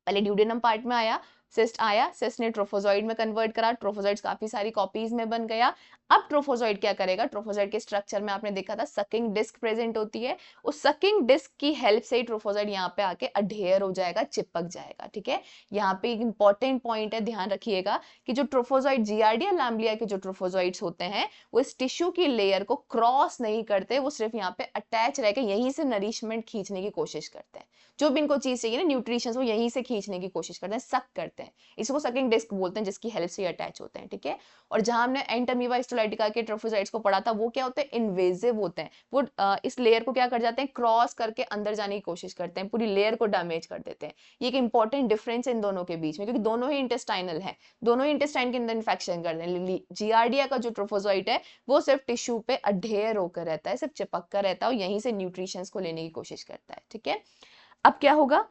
पहले ड्यूडेनम पार्ट में आया, सिस्ट आया, सिस्ट ने ट्रोफोजॉइड में कन्वर्ट करा, ट्रोफोजॉइड्स काफी सारी कॉपीज में बन गया। अब ट्रोफोजॉइड क्या करेगा, ट्रोफोजॉइड के स्ट्रक्चर में आपने देखा था सकिंग डिस्क प्रेजेंट होती है, उस सकिंग डिस्क की हेल्प से ही ट्रोफोजॉइड यहाँ पे आके अडेयर हो जाएगा, चिपक जाएगा। ठीक है, यहाँ पे एक इंपॉर्टेंट पॉइंट है, ध्यान रखिएगा कि जो ट्रोफोजॉइड जियार्डिया लैम्ब्लिया के जो ट्रोफोजॉइड्स होते हैं वो इस टिश्यू की लेयर को क्रॉस नहीं करते, वो सिर्फ यहाँ पे अटैच रह के यहीं से नरिशमेंट खींचने की कोशिश करते हैं। जो भी इनको चीज चाहिए ना, न्यूट्रिशन, वो यहीं से खींचने की कोशिश करते हैं, सक करते हैं। इसको सकिंग डिस्क बोलते हैं, जिसकी हेल्प से अटैच होते हैं। ठीक है, और जहां हमने एंटमीबा हिस्टोलाइटिका के ट्रोफोजॉइड्स को पढ़ा था, वो क्या होते हैं, इन्वेजिव होते हैं। वो इस लेयर को क्या कर जाते हैं, क्रॉस करके अंदर जाने की कोशिश करते हैं, पूरी लेयर को डैमेज कर देते हैं। ये एक इंपॉर्टेंट डिफरेंस है इन दोनों के बीच में, क्योंकि दोनों ही इंटेस्टाइनल है, दोनों ही इंटेस्टाइन के अंदर इन्फेक्शन कर रहे हैं। जियार्डिया का जो ट्रोफोजॉइट है वो सिर्फ टिश्यू पे अडेयर होकर रहता है, सिर्फ चिपक कर रहता है और यहीं से न्यूट्रिशन को लेने की कोशिश करता है। ठीक है, अब क्या होगा,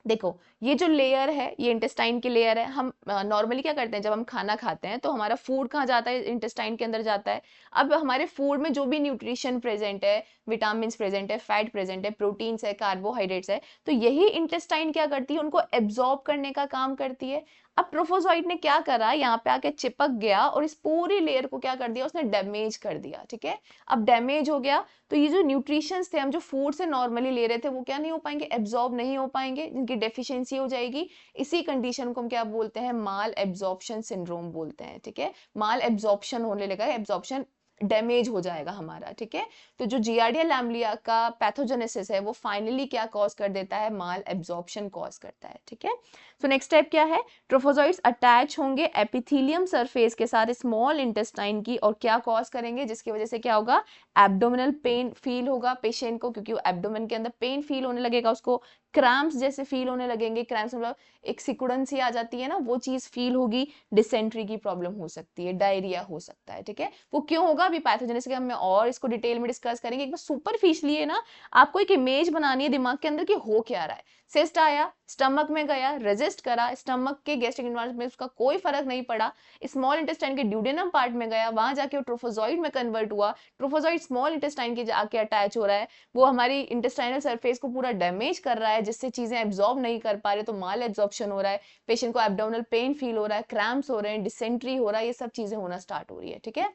देखो ये जो लेयर है ये इंटेस्टाइन की लेयर है। हम नॉर्मली क्या करते हैं, जब हम खाना खाते हैं तो हमारा फूड कहाँ जाता है, इंटेस्टाइन के अंदर जाता है। अब हमारे फूड में जो भी न्यूट्रिशन प्रेजेंट है, विटामिन प्रेजेंट है, फैट प्रेजेंट है, प्रोटीन्स है, कार्बोहाइड्रेट्स है, तो यही इंटेस्टाइन क्या करती है, उनको एब्जॉर्ब करने का काम करती है। अब ट्रोफोजॉइड ने क्या करा, यहाँ पे आके चिपक गया और इस पूरी लेयर को क्या कर दिया, उसने डैमेज कर दिया। ठीक है, अब डैमेज हो गया तो ये जो न्यूट्रिशंस थे हम जो फूड से नॉर्मली ले रहे थे वो क्या नहीं हो पाएंगे, एब्जॉर्ब नहीं हो पाएंगे, जिनकी डेफिशिएंसी हो जाएगी। इसी कंडीशन को हम क्या बोलते हैं, माल एब्जॉर्प्शन सिंड्रोम बोलते हैं। ठीक है, माल एब्जॉर्प्शन होने लगा, एब्जॉर्प्शन डैमेज हो जाएगा हमारा, ठीक है। तो जो जियार्डिया लैम्ब्लिया का पैथोजेनेसिस है वो फाइनली क्या कॉज कर देता है, माल एब्जॉर्प्शन कॉज करता है, ठीक है। सो नेक्स्ट स्टेप क्या है, ट्रोफोजोइट्स अटैच होंगे एपिथेलियम सरफेस के साथ स्मॉल इंटेस्टाइन की, और क्या कॉज करेंगे, जिसकी वजह से क्या होगा, एब्डोमिनल पेन फील होगा पेशेंट को, क्योंकि वो एब्डोमेन के अंदर पेन फील होने लगेगा, उसको क्रैम्प्स जैसे फील होने लगेंगे, क्रैम्प्स मतलब एक सिकुड़न सी आ जाती है ना, वो चीज फील होगी, डिसेंट्री की प्रॉब्लम हो सकती है, डायरिया हो सकता है, ठीक है। वो क्यों होगा, अभी पैथोजेनेसिस हम और इसको डिटेल में डिस्कस करेंगे। एक बार सुपरफिशियली है ना, आपको एक इमेज बनानी है दिमाग के अंदर कि हो क्या रहा है। सिस्ट आया, स्टमक में गया, रेजिस्ट करा, स्टमक के गैस्ट्रिक एनवायरनमेंट में उसका कोई फर्क नहीं पड़ा, स्मॉल इंटेस्टाइन के ड्यूडेनम पार्ट में गया, वहां जाके वो ट्रोफोजॉइड में कन्वर्ट हुआ, ट्रोफोजॉइड स्मॉल इंटेस्टाइन के जाके अटैच हो रहा है, वो हमारी इंटेस्टाइनल सरफेस को पूरा डैमेज कर रहा है, जिससे चीजें एब्जॉर्ब नहीं कर पा रहे, तो माल एब्जॉर्प्शन हो रहा है, पेशेंट को एब्डोमिनल पेन फील हो रहा है, क्रैम्प्स हो रहे हैं, डिसेंट्री हो रहा है, ये सब चीजें होना स्टार्ट हो रही है, ठीक है।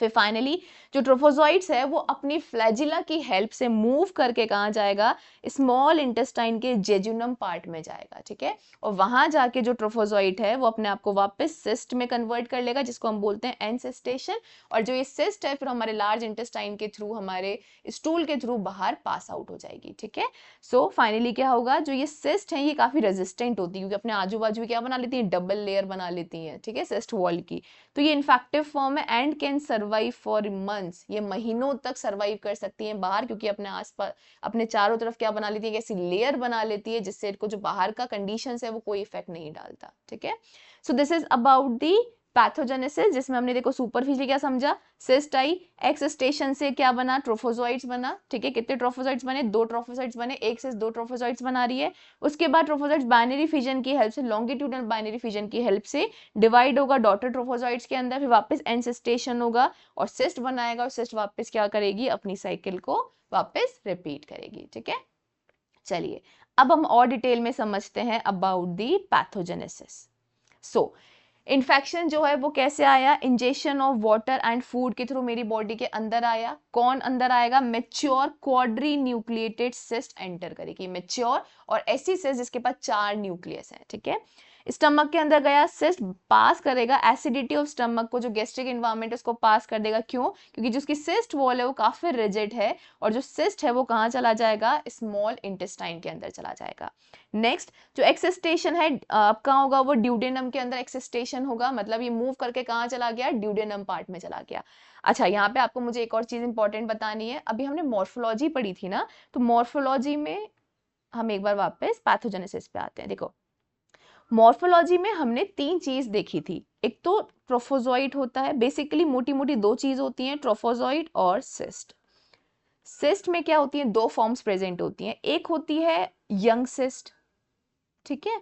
फिर फाइनली जो ट्रोफोजॉइट्स है वो अपनी फ्लैजिला की हेल्प से मूव करके कहाँ जाएगा, स्मॉल इंटेस्टाइन के जेजुनम पार्ट में जाएगा, ठीक है। और वहां जाके जो ट्रोफोजॉइट है वो अपने आप को वापस सिस्ट में कन्वर्ट कर लेगा, जिसको हम बोलते हैं एनसिस्टेशन, और जो ये सिस्ट है फिर हमारे लार्ज इंटेस्टाइन के थ्रू, हमारे स्टूल के थ्रू बाहर पास आउट हो जाएगी, ठीक है। सो फाइनली क्या होगा, जो ये सिस्ट है ये काफी रेजिस्टेंट होती है, क्योंकि अपने आजू बाजू क्या बना लेती है, डबल लेयर बना लेती है, ठीक है, सिस्ट वॉल की। तो ये इन्फेक्टिव फॉर्म है and can survive for months, ये महीनों तक सर्वाइव कर सकती हैं बाहर, क्योंकि अपने आसपास अपने चारों तरफ क्या बना लेती है, ऐसी लेयर बना लेती है जिससे इनको जो बाहर का कंडीशंस है वो कोई इफेक्ट नहीं डालता, ठीक है। So this is about the pathogenesis, जिसमें हमने देखो सुपरफिशियली क्या समझा, सिस्ट आई, एक्स स्टेशन से क्या बना, ट्रोफोजॉइट्स बना, ठीक है। कितने ट्रोफोजॉइट्स बने, 2 ट्रोफोजॉइट्स बने, एक से 2 ट्रोफोजॉइट्स बना रही है। उसके बाद ट्रोफोजॉइट्स बाइनरी फिजन की हेल्प से, लॉन्गिट्यूडनल बाइनरी फिजन की हेल्प से डिवाइड होगा डॉटर ट्रोफोजॉइट्स के अंदर, फिर वापस एनसिस्टेशन होगा और सिस्ट बनाएगा, और सिस्ट वापस क्या करेगी, अपनी साइकिल को वापस रिपीट करेगी, ठीक है। चलिए अब हम और डिटेल में समझते हैं about the pathogenesis. So infection जो है वो कैसे आया, injection of water and food के थ्रू मेरी बॉडी के अंदर आया। कौन अंदर आएगा, mature quadri nucleated cyst enter करेगी, मेच्योर और ऐसी सिस्ट जिसके पास 4 न्यूक्लियस है, ठीक है। स्टमक के अंदर गया, सिस्ट पास करेगा एसिडिटी ऑफ स्टमक को, जो गैस्ट्रिक एनवायरनमेंट उसको पास कर देगा, क्यों, क्योंकि जो उसकी सिस्ट वॉल है वो काफी रिजिड है, और जो सिस्ट है वो कहाँ चला जाएगा, स्मॉल इंटेस्टाइन के अंदर चला जाएगा। नेक्स्ट जो एक्सिस्टेशन है, अब कहाँ होगा, वो ड्यूडेनम के अंदर एक्सिस्टेशन होगा, मतलब ये मूव करके कहाँ चला गया, ड्यूडेनम पार्ट में चला गया। अच्छा, यहाँ पे आपको मुझे एक और चीज इंपॉर्टेंट बतानी है, अभी हमने मॉर्फोलॉजी पढ़ी थी ना, तो मॉर्फोलॉजी में हम एक बार वापस पैथोजेनेसिस पे आते हैं। देखो मॉर्फोलॉजी में हमने 3 चीज देखी थी, एक तो ट्रोफोजॉइट होता है, बेसिकली मोटी मोटी 2 चीज होती हैं, ट्रोफोजॉइट और सिस्ट। सिस्ट में क्या होती है, 2 फॉर्म्स प्रेजेंट होती हैं, एक होती है यंग सिस्ट, ठीक है,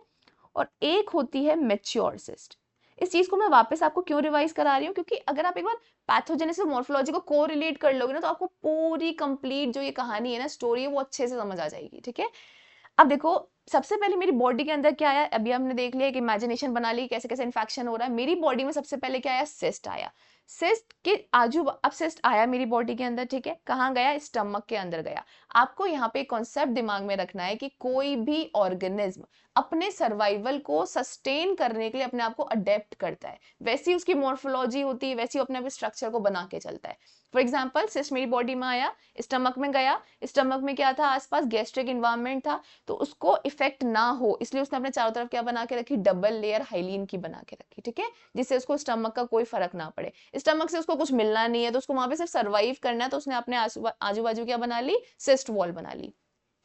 और एक होती है मैच्योर सिस्ट। इस चीज को मैं वापस आपको क्यों रिवाइज करा रही हूँ, क्योंकि अगर आप एक बार पैथोजेनेसिस मॉर्फोलॉजी को कोरिलेट कर लोगे ना, तो आपको पूरी कंप्लीट जो ये कहानी है ना, स्टोरी है, वो अच्छे से समझ आ जाएगी, ठीक है। अब देखो सबसे पहले मेरी बॉडी के अंदर क्या आया, अभी हमने देख लिया कि इमेजिनेशन बना ली कैसे कैसे इन्फेक्शन हो रहा है, मेरी बॉडी में सबसे पहले क्या आया, सिस्ट आया। सिस्ट के आजू अब सिस्ट आया मेरी बॉडी के अंदर, ठीक है, कहाँ गया, स्टमक के अंदर गया। आपको यहाँ पे कॉन्सेप्ट दिमाग में रखना है कि कोई भी ऑर्गेनिज्म अपने सर्वाइवल को सस्टेन करने के लिए अपने आप को अडेप्ट करता है, वैसी उसकी मॉर्फोलॉजी होती है, वैसी अपने स्ट्रक्चर को बना के चलता है। फॉर एग्जाम्पल सिस्ट मेरी बॉडी में आया, स्टमक में गया, स्टमक में क्या था, आसपास गैस्ट्रिक इन्वायरमेंट था, तो उसको इफेक्ट ना हो इसलिए उसने अपने चारों तरफ क्या बना के रखी, डबल लेयर हाइलीन की बना के रखी, ठीक है, जिससे उसको स्टमक का कोई फर्क ना पड़े। स्टमक से उसको कुछ मिलना नहीं है, तो उसको वहां पे सिर्फ सर्वाइव करना है, तो उसने अपने आजू बाजू क्या बना ली, सिस्ट वॉल बना ली।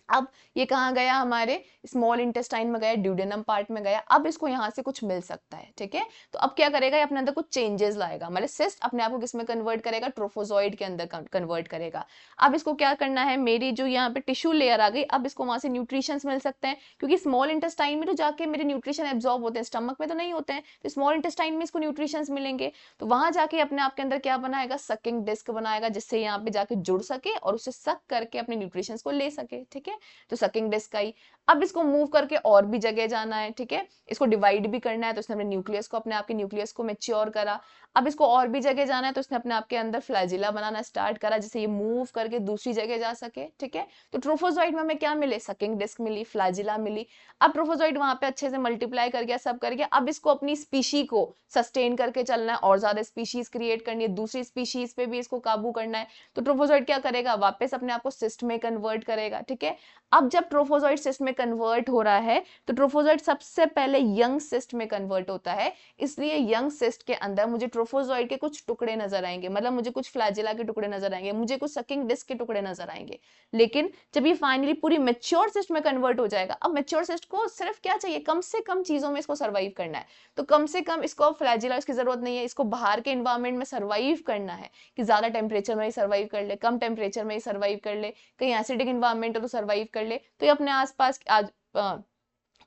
अब ये कहाँ गया, हमारे स्मॉल इंटेस्टाइन में गया, ड्यूडेनम पार्ट में गया, अब इसको यहाँ से कुछ मिल सकता है, ठीक है। तो अब क्या करेगा, ये अपने अंदर कुछ चेंजेस लाएगा, मतलब सिस्ट अपने आप को किस में कन्वर्ट करेगा, ट्रोफोजॉइड के अंदर कन्वर्ट करेगा। अब इसको क्या करना है, मेरी जो यहाँ पे टिश्यू लेयर आ गई, अब इसको वहां से न्यूट्रिशंस मिल सकते हैं, क्योंकि स्मॉल इंटेस्टाइन में तो जाके मेरे न्यूट्रिशन एब्जॉर्ब होते हैं, स्टमक में तो नहीं होते हैं, तो स्मॉल इंटेस्टाइन में इसको न्यूट्रिशंस मिलेंगे, तो वहां जाके अपने आप के अंदर क्या बनाएगा, सकिंग डिस्क बनाएगा, जिससे यहाँ पे जाके जुड़ सके और उसे सक करके अपने न्यूट्रिशंस को ले सके, ठीक है। तो सकिंग डिस्क आई। अब इसको मूव करके और भी जगह जाना है, ठीक है, इसको डिवाइड भी करना है, तो इसने अपने न्यूक्लियस को, अपने आप के न्यूक्लियस को मैच्योर करा। अब इसको और भी जगह जाना है, तो इसने अपने आप के अंदर फ्लैजिला बनाना स्टार्ट करा, जिससे ये मूव करके दूसरी जगह जा सके, ठीक है। तो ट्रोफोजोइट में हमें क्या मिले, सकिंग डिस्क मिली, फ्लैजिला मिली। अब ट्रोफोजोइट वहां पे अच्छे से मल्टीप्लाई कर गया, सब कर गया। अब इसको अपनी स्पीशी को सस्टेन करके चलना है, और ज्यादा स्पीशीज क्रिएट करनी है, दूसरी स्पीशीज पे भी इसको काबू करना है। तो ट्रोफोजोइट क्या करेगा, वापस अपने आप को सिस्ट में कन्वर्ट करेगा, ठीक है। अब जब ट्रोफोजोइट सिस्ट में कन्वर्ट हो रहा है, तो ट्रोफोजोइट सबसे पहले यंग सिस्ट में कन्वर्ट होता है, इसलिए यंग सिस्ट के अंदर मुझे ट्रोफोजोइट के कुछ टुकड़े नजर आएंगे, मतलब मुझे कुछ फ्लैजिला के टुकड़े नजर आएंगे, मुझे कुछ सकिंग डिस्क के टुकड़े नजर आएंगे। लेकिन जब ये फाइनली पूरी मैच्योर सिस्ट में कन्वर्ट हो जाएगा, अब मैच्योर सिस्ट को सिर्फ क्या चाहिए, कम से कम चीजों में इसको सर्वाइव करना है। तो कम से कम इसको फ्लैजिला की जरूरत नहीं है, इसको बाहर के एनवायरमेंट में सर्वाइव करना है, कि ज्यादा टेम्परेचर में ही सर्वाइव कर ले, कम टेम्परेचर में ही सर्वाइव कर ले, कहीं एसिडिक एनवायरमेंट है तो सर्वाइव कर ले। तो ये अपने आसपास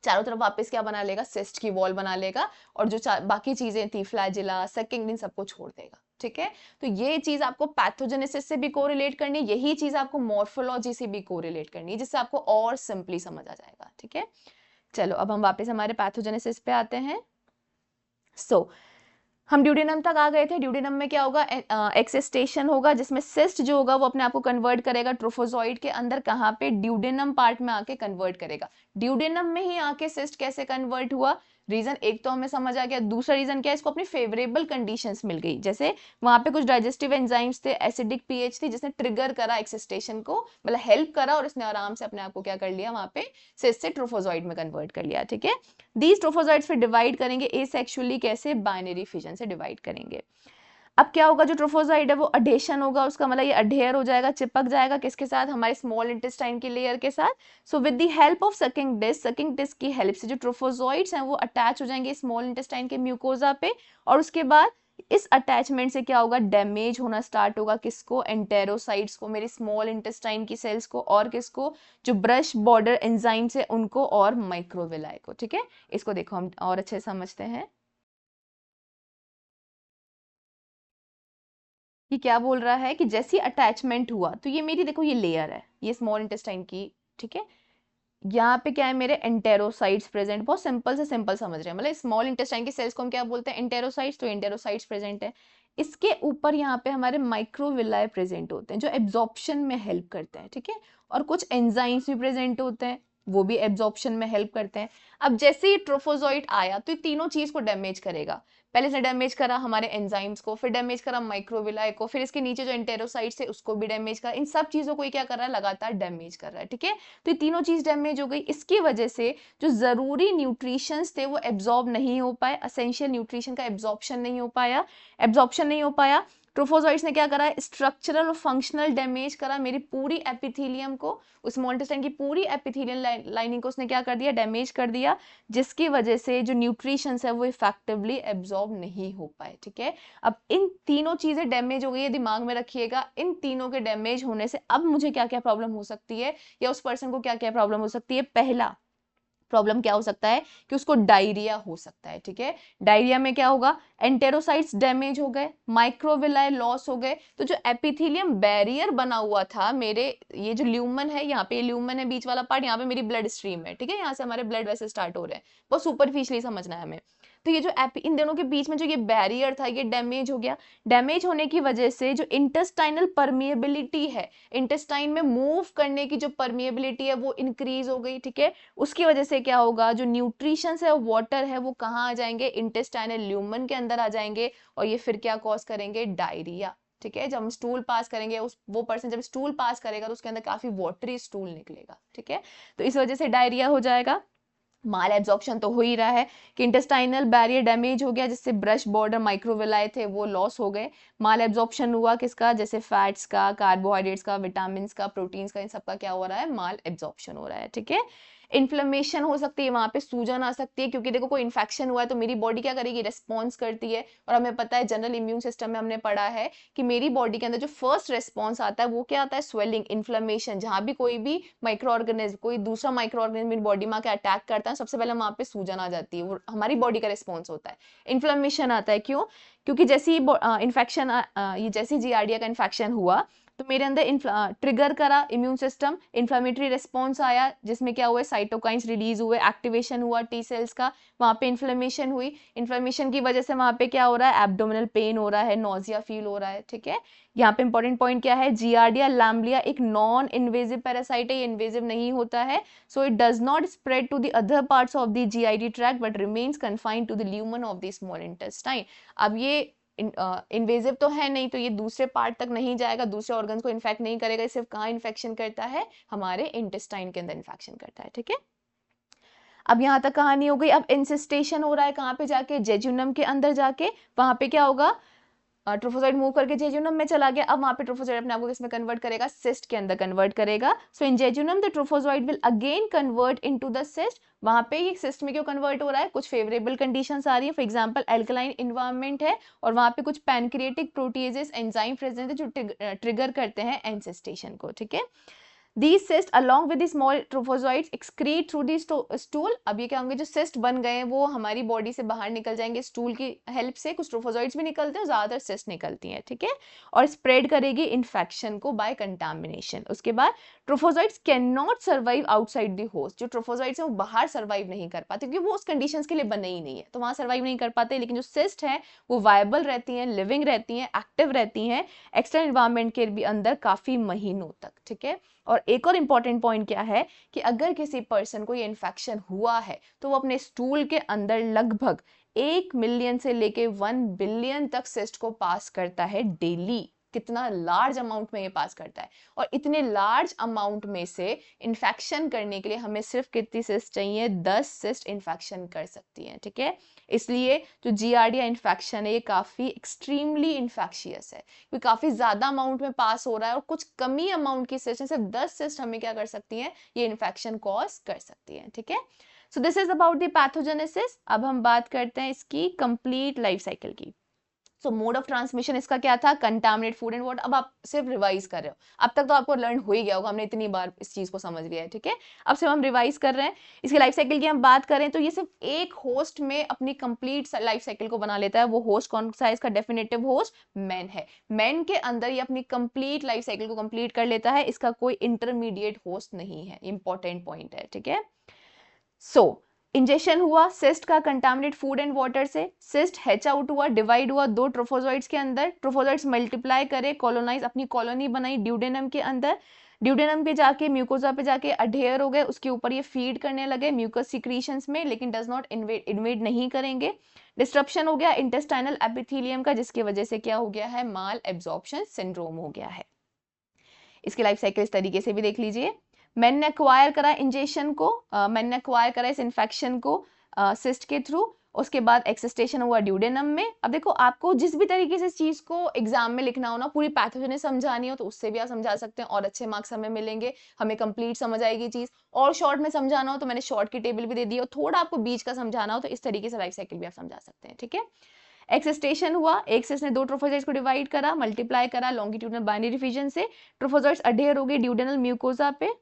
चारों तरफ वापस क्या बना लेगा, सिस्ट की वॉल बना लेगा, और जो बाकी चीजें थी फ्लैजिला, सकिंग, इन सबको छोड़ देगा, ठीक है। तो ये चीज आपको पैथोजेनेसिस से भी कोरिलेट करनी है, यही चीज आपको मॉर्फोलॉजी से भी कोरिलेट करनी है, जिससे आपको और सिंपली समझ आ जाएगा, ठीक है। चलो अब हम वापस हमारे पैथोजेनेसिस पे आते हैं। हम ड्यूडेनम तक आ गए थे। ड्यूडेनम में क्या होगा, एक्सेस्टेशन होगा, जिसमें सिस्ट जो होगा वो अपने आप को कन्वर्ट करेगा ट्रोफोजोइड के अंदर, कहाँ पे, ड्यूडेनम पार्ट में आके कन्वर्ट करेगा। ड्यूडेनम में ही आके सिस्ट कैसे कन्वर्ट हुआ, रीजन एक तो हमें समझ आ गया, दूसरा रीजन क्या है, इसको अपनी फेवरेबल कंडीशंस मिल गई, जैसे वहां पे कुछ डाइजेस्टिव एंजाइम्स थे, एसिडिक पीएच थी, जिसने ट्रिगर करा एक्सेस्टेशन को, मतलब हेल्प करा, और इसने आराम से अपने आप को क्या कर लिया, वहां पे सिस्ट से ट्रोफोजोइड में कन्वर्ट कर लिया, ठीक है। दीज ट्रोफोजोइड्स फिर डिवाइड करेंगे एसेक्सुअली, कैसे, बाइनरी फिजन से डिवाइड करेंगे। अब क्या होगा, जो ट्रोफोजोइड है वो अडेशन होगा उसका, मतलब ये अडेयर हो जाएगा, चिपक जाएगा किसके साथ, हमारे स्मॉल इंटेस्टाइन की लेयर के साथ। So with the help of sucking disc की हेल्प से जो ट्रोफोजोइड्स हैं वो अटैच हो जाएंगे स्मॉल इंटेस्टाइन के म्यूकोजा पे, और उसके बाद इस अटैचमेंट से क्या होगा, डैमेज होना स्टार्ट होगा, किसको, एंटेरोसाइट्स को, मेरे स्मॉल इंटेस्टाइन की सेल्स को, और किसको, जो ब्रश बॉर्डर एंजाइम्स है उनको, और माइक्रोविलाई को, ठीक है। इसको देखो हम और अच्छे समझते हैं। ये क्या बोल रहा है कि जैसी अटैचमेंट हुआ, तो ये मेरी देखो ये लेयर है, ये स्मॉल इंटेस्टाइन की, ठीक है। यहाँ पे क्या है, मेरे एंटेरोसाइट्स प्रेजेंट, बहुत सिंपल से सिंपल समझ रहे हैं, मतलब स्मॉल इंटेस्टाइन की सेल्स को हम क्या बोलते हैं, एंटेरोसाइट्स, तो एंटेरोसाइट्स प्रेजेंट है। इसके ऊपर यहाँ पे हमारे माइक्रोविलाई प्रेजेंट होते हैं, जो एब्जॉर्प्शन में हेल्प करते हैं, ठीक है। और कुछ एंजाइम्स भी प्रेजेंट होते हैं, वो भी एब्जॉर्प्शन में हेल्प करते हैं। अब जैसे ही ट्रोफोजोइट आया, तो ये तीनों चीज को डैमेज करेगा। पहले इसने डैमेज करा हमारे एंजाइम्स को, फिर डैमेज करा माइक्रोविलाई को, फिर इसके नीचे जो एंटेरोसाइट्स है उसको भी डैमेज करा। इन सब चीजों को ये क्या कर रहा है, लगातार डैमेज कर रहा है, ठीक है। तो ये तीनों चीज डैमेज हो गई, इसकी वजह से जो जरूरी न्यूट्रिशंस थे वो एब्जॉर्ब नहीं हो पाए, एसेंशियल न्यूट्रिशन का एब्जॉर्प्शन नहीं हो पाया, ट्रोफोजोइट्स ने क्या करा, स्ट्रक्चरल और फंक्शनल डैमेज करा, मेरी पूरी एपिथेलियम को, उस स्मॉल इंटेस्टाइन की पूरी एपिथेलियल लाइनिंग को उसने क्या कर दिया, डैमेज कर दिया, जिसकी वजह से जो न्यूट्रिशंस है वो इफेक्टिवली एब्जॉर्ब नहीं हो पाए, ठीक है। अब इन तीनों चीजें डैमेज हो गई है, दिमाग में रखिएगा, इन तीनों के डैमेज होने से अब मुझे क्या क्या प्रॉब्लम हो सकती है, या उस पर्सन को क्या क्या प्रॉब्लम हो सकती है। पहला प्रॉब्लम क्या हो सकता है कि उसको डायरिया हो सकता है, ठीक है। डायरिया में क्या होगा, एंटेरोसाइट्स डैमेज हो गए, माइक्रोविलाई लॉस हो गए, तो जो एपिथेलियम बैरियर बना हुआ था मेरे, ये जो ल्यूमन है, यहाँ पे ल्यूमन है बीच वाला पार्ट, यहाँ पे मेरी ब्लड स्ट्रीम है, ठीक है, यहाँ से हमारे ब्लड वैसे स्टार्ट हो रहे हैं, बहुत सुपरफिशियली समझना है हमें। तो ये जो इन दोनों के बीच में जो ये बैरियर था ये डैमेज हो गया। डैमेज होने की वजह से जो इंटेस्टाइनल परमिएबिलिटी है, इंटेस्टाइन में मूव करने की जो परमिएबिलिटी है वो इंक्रीज हो गई, ठीक है। उसकी वजह से क्या होगा, जो न्यूट्रिशंस है, वाटर है, वो कहाँ आ जाएंगे, इंटेस्टाइनल ल्यूमन के अंदर आ जाएंगे, और ये फिर क्या कॉज करेंगे, डायरिया, ठीक है। जब हम स्टूल पास करेंगे, वो पर्सन जब स्टूल पास करेगा तो उसके अंदर काफी वाटरी स्टूल निकलेगा, ठीक है। तो इस वजह से डायरिया हो जाएगा। माल एब्जॉर्प्शन तो हो ही रहा है कि इंटेस्टाइनल बैरियर डैमेज हो गया, जिससे ब्रश बॉर्डर माइक्रोविलाई थे वो लॉस हो गए। माल एब्जॉर्प्शन हुआ किसका, जैसे फैट्स का, कार्बोहाइड्रेट्स का, विटामिन का, प्रोटीन्स का, इन सबका क्या हो रहा है, माल एब्जॉर्प्शन हो रहा है, ठीक है। इन्फ्लेमेशन हो सकती है, वहां पे सूजन आ सकती है, क्योंकि देखो कोई इन्फेक्शन हुआ है तो मेरी बॉडी क्या करेगी, रेस्पॉन्स करती है। और हमें पता है जनरल इम्यून सिस्टम में हमने पढ़ा है कि मेरी बॉडी के अंदर जो फर्स्ट रेस्पॉन्स आता है वो क्या आता है, स्वेलिंग, इन्फ्लेमेशन। जहां भी कोई भी माइक्रो ऑर्गेनिज्म, कोई दूसरा माइक्रो ऑर्गेनिज्म मेरी बॉडी में आके अटैक करता है, सबसे पहले वहां पे सूजन आ जाती है, वो हमारी बॉडी का रिस्पॉन्स होता है। इन्फ्लेमेशन आता है, क्यों, क्योंकि जैसी इन्फेक्शन, ये जैसी जियार्डिया का इन्फेक्शन हुआ तो मेरे अंदर ट्रिगर करा इम्यून सिस्टम, इन्फ्लामेटरी रिस्पॉन्स आया जिसमें क्या हुआ, साइटोकाइंस रिलीज हुए, एक्टिवेशन हुआ टी सेल्स का, वहाँ पे इन्फ्लेमेशन हुई, इन्फ्लेमेशन की वजह से वहाँ पे क्या हो रहा है, एब्डोमिनल पेन हो रहा है, नोजिया फील हो रहा है, ठीक है। यहाँ पे इंपॉर्टेंट पॉइंट क्या है, जियार्डिया लैम्ब्लिया एक नॉन इन्वेजिव पैरासाइट है, ये इन्वेजिव नहीं होता है, so it does not spread to the other parts of the GIT tract but remains confined to the lumen of the small intestine. अब ये इन्वेजिव तो है नहीं, तो ये दूसरे पार्ट तक नहीं जाएगा, दूसरे ऑर्गन्स को इन्फेक्ट नहीं करेगा, सिर्फ कहाँ इन्फेक्शन करता है, हमारे इंटेस्टाइन के अंदर इन्फेक्शन करता है, ठीक है। अब यहाँ तक कहानी हो गई। अब इंसिस्टेशन हो रहा है कहाँ पे जाके, जेजुनम के अंदर जाके, वहां पे क्या होगा, ट्रोफोजोइड मूव करके जेजुनम में चला गया, अब वहां पे ट्रोफोजोइड अपने आप को किसमें कन्वर्ट करेगा, सिस्ट के अंदर कन्वर्ट करेगा। So in jejunum the trophozoite will again convert into the cyst. वहां पे ये सिस्ट में क्यों कन्वर्ट हो रहा है, कुछ फेवरेबल कंडीशंस आ रही है, फॉर एग्जांपल एल्कलाइन एनवायरनमेंट है और वहां पे कुछ पैनक्रिएटिक प्रोटीएजेस एंजाइम प्रेजेंट है जो ट्रिगर करते हैं एंसिस्टेशन को, ठीक है। These cysts along with the small trophozoites excrete through the stool। अब ये क्या होंगे, जो cyst बन गए हैं वो हमारी बॉडी से बाहर निकल जाएंगे स्टूल की हेल्प से, कुछ ट्रोफोजॉइड्स भी निकलते हैं, ज्यादातर cyst निकलती हैं, ठीक है, और स्प्रेड करेगी इन्फेक्शन को बाय कंटामिनेशन। उसके बाद trophozoites can not survive outside the host, जो ट्रोफोजॉइड्स हैं वो बाहर सर्वाइव नहीं कर पाते क्योंकि वो उस कंडीशंस के लिए बने ही नहीं है, तो वहां सर्वाइव नहीं कर पाते, लेकिन जो cyst है वो वायबल रहती हैं, लिविंग रहती हैं, एक्टिव रहती हैं एक्सटर्नल एनवायरनमेंट के भी अंदर काफी महीनों तक, ठीक है। और एक और इंपॉर्टेंट पॉइंट क्या है कि अगर किसी पर्सन को ये इन्फेक्शन हुआ है तो वो अपने स्टूल के अंदर लगभग 1 मिलियन से लेके 1 बिलियन तक सिस्ट को पास करता है डेली। कितना लार्ज अमाउंट में ये पास करता है, और इतने लार्ज अमाउंट में से इन्फेक्शन करने के लिए हमें सिर्फ कितनी सिस्ट चाहिए, 10 सिस्ट इन्फेक्शन कर सकती हैं, ठीक है। इसलिए जो जियार्डिया इन्फेक्शन है ये काफी एक्सट्रीमली इन्फेक्शियस है क्योंकि काफी ज्यादा अमाउंट में पास हो रहा है और कुछ कमी अमाउंट की सिस्ट, सिर्फ 10 सिस्ट हमें क्या कर सकती हैं, ये इन्फेक्शन कॉज कर सकती है, ठीक है। So this is about the pathogenesis. अब हम बात करते हैं इसकी कंप्लीट लाइफ साइकिल की। सो मोड ऑफ ट्रांसमिशन इसका क्या था, कंटामिनेट फूड एंड वाटर। अब आप सिर्फ रिवाइज कर रहे हो, अब तक तो आपको लर्न हो ही गया होगा, हमने इतनी बार इस चीज को समझ लिया है, ठीक है। अब सिर्फ हम रिवाइज कर रहे हैं। इसकी लाइफ साइकिल की हम बात करें तो ये सिर्फ एक होस्ट में अपनी कंप्लीट लाइफ साइकिल को बना लेता है। वो होस्ट कौन सा है, इसका डेफिनेटिव होस्ट मैन है। मैन के अंदर ये अपनी कंप्लीट लाइफ साइकिल को कंप्लीट कर लेता है, इसका कोई इंटरमीडिएट होस्ट नहीं है, इंपॉर्टेंट पॉइंट है, ठीक है। सो इंजेक्शन हुआ सिस्ट का कंटामिनेट फूड एंड वाटर से, सिस्ट हैच आउट हुआ, डिवाइड हुआ 2 ट्रोफोजॉइड्स के अंदर, ट्रोफोजॉइड्स मल्टीप्लाई करे, कॉलोनाइज अपनी कॉलोनी बनाई ड्यूडेनम के अंदर, ड्यूडेनम पे जाके म्यूकोजा पे जाके अडेयर हो गए, उसके ऊपर ये फीड करने लगे म्यूकस सिक्रीशंस में, लेकिन डज नॉट इन्वेड नहीं करेंगे। डिस्ट्रप्शन हो गया इंटेस्टाइनल एपिथेलियम का, जिसकी वजह से क्या हो गया है, माल एब्जॉर्प्शन सिंड्रोम हो गया है। इसकी लाइफ साइकिल इस तरीके से भी देख लीजिए। मैन ने एक्वायर करा इंजेक्शन को, मैन ने एक्वायर करा इस इन्फेक्शन को सिस्ट के थ्रू, उसके बाद एक्सिस्टेशन हुआ ड्यूडेनम में। अब देखो आपको जिस भी तरीके से इस चीज को एग्जाम में लिखना हो ना, पूरी पैथोजेनेसिस समझानी हो तो उससे भी आप समझा सकते हैं और अच्छे मार्क्स हमें मिलेंगे, हमें कंप्लीट समझ आएगी चीज। और शॉर्ट में समझाना हो तो मैंने शॉर्ट की टेबल भी दे दी है, और थोड़ा आपको बीच का समझाना हो तो इस तरीके से लाइफ साइकिल भी आप समझा सकते हैं, ठीक है। एक्सिस्टेशन हुआ, एक सिस्ट ने 2 ट्रोफोजॉइड्स को डिवाइड करा, मल्टीप्लाई करा लॉन्गिट्यूडनल बाइनरी फिजन से, ट्रोफोजॉइड्स अडेयर हो गए ड्यूडेनल म्यूकोजा पे,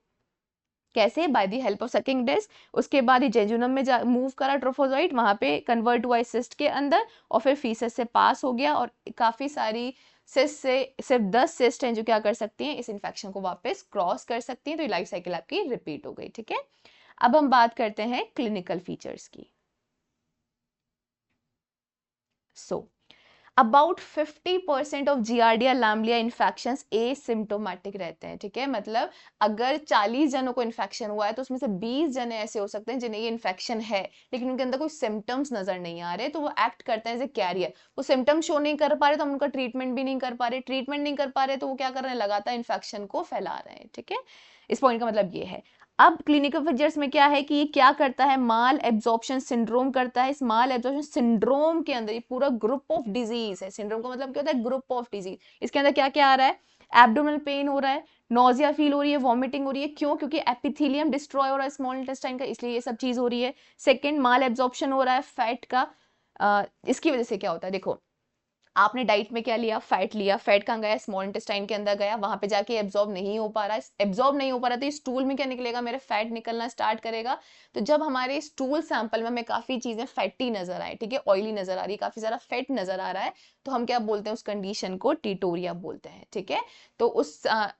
कैसे, by the help of sucking disc. उसके बाद ये जेजुनम में मूव करा ट्रोफोजॉइड, वहां पे कन्वर्ट हुआ इस सिस्ट के अंदर और फिर फीसस से पास हो गया, और काफी सारी सिस्ट से सिर्फ 10 सिस्ट हैं जो क्या कर सकती हैं, इस इन्फेक्शन को वापस क्रॉस कर सकती हैं, तो ये लाइफ साइकिल आपकी रिपीट हो गई, ठीक है। अब हम बात करते हैं क्लिनिकल फीचर्स की। So about 50% of Giardia lamblia infections asymptomatic रहते हैं, ठीक है। मतलब अगर 40 जनों को इन्फेक्शन हुआ है तो उसमें से 20 जने ऐसे हो सकते हैं जिन्हें ये इन्फेक्शन है लेकिन उनके अंदर कोई सिम्टम्स नजर नहीं आ रहे, तो वो एक्ट करते हैं एज ए कैरियर। वो सिम्टम्स शो नहीं कर पा रहे तो हम उनका ट्रीटमेंट भी नहीं कर पा रहे, ट्रीटमेंट नहीं कर पा रहे तो वो क्या कर रहे हैं, लगातार इन्फेक्शन को फैला रहे हैं, ठीक है। इस पॉइंट का मतलब ये है। अब क्लिनिकल फीचर्स में क्या है कि ये क्या करता है, माल एब्जॉर्प्शन सिंड्रोम करता है। इस माल एब्जॉर्प्शन सिंड्रोम के अंदर ये पूरा ग्रुप ऑफ डिजीज है, सिंड्रोम का मतलब क्या होता है, ग्रुप ऑफ डिजीज। इसके अंदर क्या क्या आ रहा है, एब्डोमिनल पेन हो रहा है, नोजिया फील हो रही है, वॉमिटिंग हो रही है, क्यों, क्योंकि एपिथेलियम डिस्ट्रॉय हो रहा है स्मॉल इंटेस्टाइन का, इसलिए ये सब चीज हो रही है। सेकेंड, माल एब्जॉर्प्शन हो रहा है फैट का, इसकी वजह से क्या होता है, देखो आपने डाइट में क्या लिया, फैट लिया, फैट कहाँ गया, स्मॉल इंटेस्टाइन के अंदर गया, वहां पे जाके एब्जॉर्ब नहीं हो पा रहा है, एब्जॉर्ब नहीं हो पा रहा तो स्टूल में क्या निकलेगा, मेरे फैट निकलना स्टार्ट करेगा। तो जब हमारे स्टूल सैंपल में हमें काफी चीजें फैटी नजर आए, ठीक है, ऑयली नजर आ रही है, काफी सारा फैट नजर आ रहा है, तो हम क्या बोलते हैं, उस कंडीशन को टीटोरिया बोलते हैं, ठीक है। तो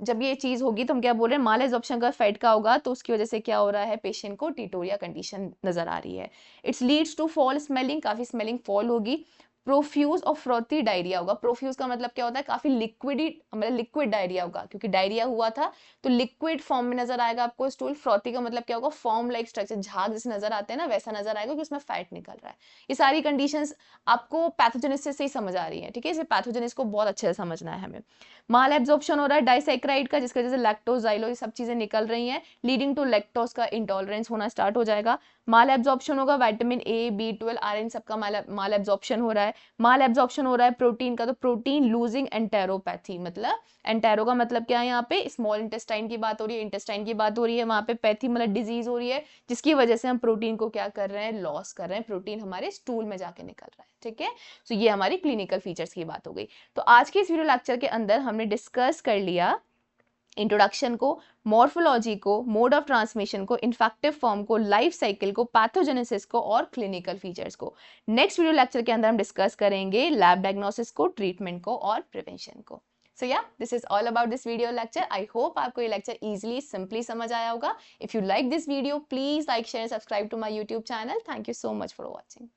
जब ये चीज होगी तो हम क्या बोल रहे हैं, माल एब्जॉर्प्शन का फैट का होगा तो उसकी वजह से क्या हो रहा है, पेशेंट को टीटोरिया कंडीशन नजर आ रही है। It's leads to foul smelling, काफी स्मेलिंग फॉल होगी। प्रोफ्यूज और फ्रॉथी डायरिया होगा। प्रोफ्यूज का मतलब क्या होता है, काफी लिक्विड, मतलब लिक्विड डायरिया होगा, क्योंकि डायरिया हुआ था तो लिक्विड फॉर्म में नजर आएगा आपको स्टूल। फ्रॉथी का मतलब क्या होगा, फॉर्म लाइक स्ट्रक्चर, झाग जैसे नजर आते हैं ना, वैसा नजर आएगा कि उसमें फैट निकल रहा है। ये सारी कंडीशंस आपको पैथोजेनेसिस से ही समझ आ रही है, ठीक है, इसे पैथोजेनेसिस को बहुत अच्छे से समझना है हमें। माल एब्जॉर्प्शन हो रहा है डाइसैक्राइड का, जिसकी वजह से लैक्टोज, जाइलो, ये सब चीजें निकल रही हैं, लीडिंग टू लैक्टोज का इंटॉलरेंस होना स्टार्ट हो जाएगा। माल एब्जॉर्प्शन होगा विटामिन ए, B12, आयरन, सबका माल एब्जॉर्प्शन हो रहा है। माल एब्जॉर्प्शन हो रहा है प्रोटीन का, तो प्रोटीन लूजिंग एंटेरोपैथी, मतलब एंटेरो का मतलब क्या है, यहाँ पे स्मॉल इंटेस्टाइन की बात हो रही है, इंटेस्टाइन की बात हो रही है, वहां पे पैथी मतलब डिजीज हो रही है, जिसकी वजह से हम प्रोटीन को क्या कर रहे हैं, लॉस कर रहे हैं, प्रोटीन हमारे स्टूल में जाके निकल रहा है, ठीक है। तो ये हमारी क्लिनिकल फीचर्स की बात हो गई। तो आज के इस वीडियो लेक्चर के अंदर हमने डिस्कस कर लिया इंट्रोडक्शन को, मॉर्फोलॉजी को, मोड ऑफ ट्रांसमिशन को, इन्फेक्टिव फॉर्म को, लाइफ साइकिल को, पैथोजेनेसिस को और क्लिनिकल फीचर्स को। नेक्स्ट वीडियो लेक्चर के अंदर हम डिस्कस करेंगे लैब डायग्नोसिस को, ट्रीटमेंट को और प्रिवेंशन को। So yeah, this is all about this video lecture. I hope आपको ये lecture easily, simply समझ आया होगा. If you like this video, please like, share, and subscribe to my YouTube channel. Thank you so much for watching.